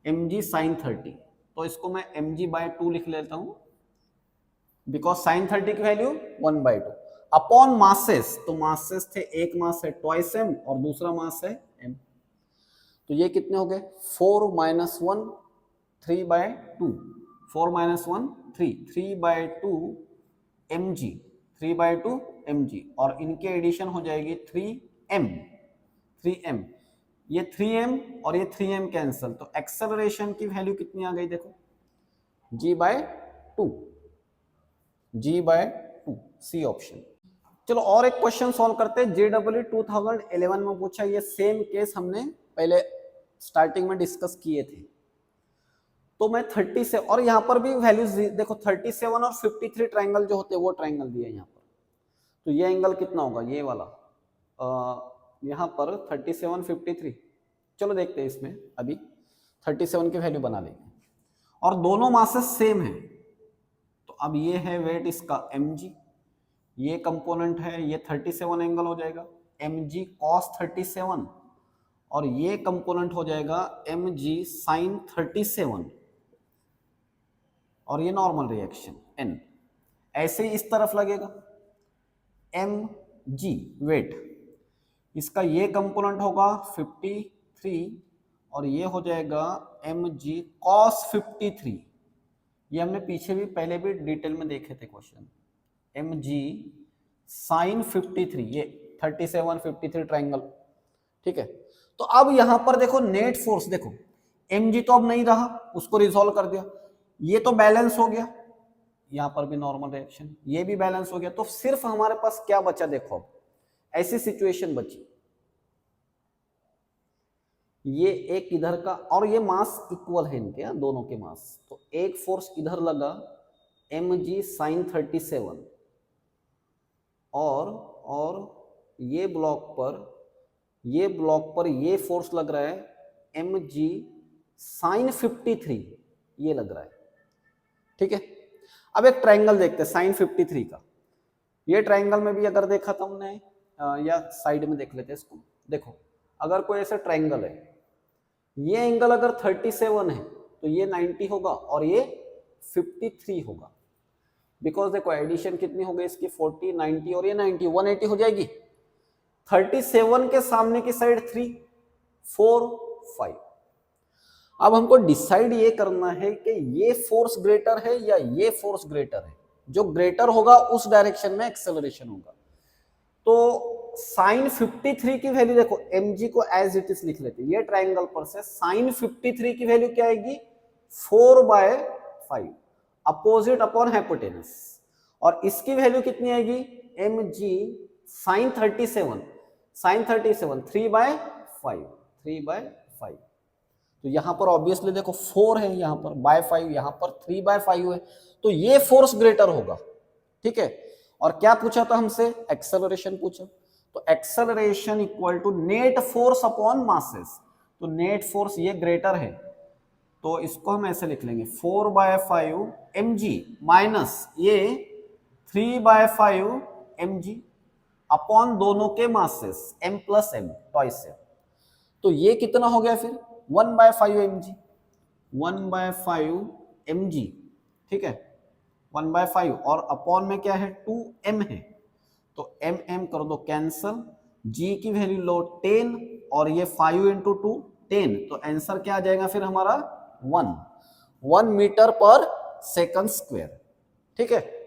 mg sin 30, तो इसको मैं mg/2 लिख लेता हूं, बिकॉज sin 30 की वैल्यू 1/2 अपॉन मासेस, तो मासेस थे, एक मास है ट्वाइस m और दूसरा मास है m, तो ये कितने हो गए 4 - 1 3/2, 4 - 1 3, 3/2 mg, 3/2 mg, और इनके एडिशन हो जाएगी 3m, 3m, ये 3m और ये 3m कैंसल, तो एक्सेलरेशन की वैल्यू कितनी आ गई देखो g/2, g/2, सी ऑप्शन। चलो और एक क्वेश्चन सॉल्व करते हैं, JEE 2011 में पूछा, ये सेम केस हमने पहले स्टार्टिंग में डिस्कस किए थे, तो मैं 30 से, और यहाँ पर भी वैल्यूज देखो 37 और 53 ट्रायंगल जो होते हैं वो ट्रायंगल दिए यहाँ पर, तो ये एंगल कितना होगा ये वाला, यहाँ पर 37 53, चलो देखते हैं इसमें, अभी 37 की वैल्यू बना लेंगे, और दोनों मासेस सेम है, तो अब ये है वेट इसका mg, ये कंपोनेंट है, ये 37 एंगल हो जाएगा mg cos 37, और ये कंपोनेंट हो जाएगा mg sin 37, और ये नॉर्मल रिएक्शन n, ऐसे ही इस तरफ लगेगा mg वेट, इसका ये कंपोनेंट होगा 53, और ये हो जाएगा mg cos 53, ये हमने पीछे भी पहले भी डिटेल में देखे थे क्वेश्चन, mg sin 53, ये 37 53 ट्रायंगल, ठीक है। तो अब यहां पर देखो नेट फोर्स, देखो mg तो अब नहीं रहा, उसको रिजॉल्व कर दिया, ये तो बैलेंस हो गया, यहां पर भी नॉर्मल रिएक्शन, ये भी बैलेंस हो गया, तो सिर्फ हमारे पास क्या बचा देखो, अब ऐसी सिचुएशन बची, ये एक इधर का, और ये मास इक्वल है इनके, दोनों के मास, तो एक फोर्स इधर लगा mg sin 37, और ये ब्लॉक पर ये फोर्स लग रहा है mg sin 53, ये लग रहा है, ठीक है। अब एक ट्रायंगल देखते हैं sin 53 का, ये ट्रायंगल में भी अगर देखा था हमने, या साइड में देख लेते हैं इसको, देखो अगर कोई ऐसा ट्रायंगल है, ये एंगल अगर 37 है तो ये 90 होगा और ये 53 होगा, बिकॉज देखो एडिशन कितनी हो गई इसकी 40 90 और ये 90 180 हो जाएगी, 37 के सामने की साइड 3 4 5। अब हमको डिसाइड ये करना है कि ये फोर्स ग्रेटर है या ये फोर्स ग्रेटर है, जो ग्रेटर होगा उस डायरेक्शन में एक्सेलरेशन होगा। तो साइन 53 की वैल्यू देखो, mg को एज इट इज लिख लेते हैं, ये ट्रायंगल पर से साइन 53 की वैल्यू क्या आएगी 4/5 अपोजिट अपॉन हाइपोटेनस, और इसकी वैल्यू कितनी आएगी mg साइन 37 3/5, तो यहां पर ऑब्वियसली देखो 4 है, यहां पर बाय 5, यहां पर 3/5 है, तो ये फोर्स ग्रेटर होगा, ठीक है। और क्या पूछा था हमसे, एक्सेलरेशन पूछा, तो acceleration equal to net force upon masses, तो नेट फोर्स ये ग्रेटर है, तो इसको हम ऐसे लिख लेंगे 4/5 mg माइनस ये 3/5 mg अपॉन दोनों के masses m plus m twice है, तो ये कितना हो गया फिर 1/5 mg, ठीक है 1/5, और अपॉन में क्या है 2m है, तो m कर दो कैंसल, g की वैल्यू लो 10 और ये 5 × 2 10, तो आंसर क्या आ जाएगा फिर हमारा 1 मीटर पर सेकंड स्क्वायर, ठीक है।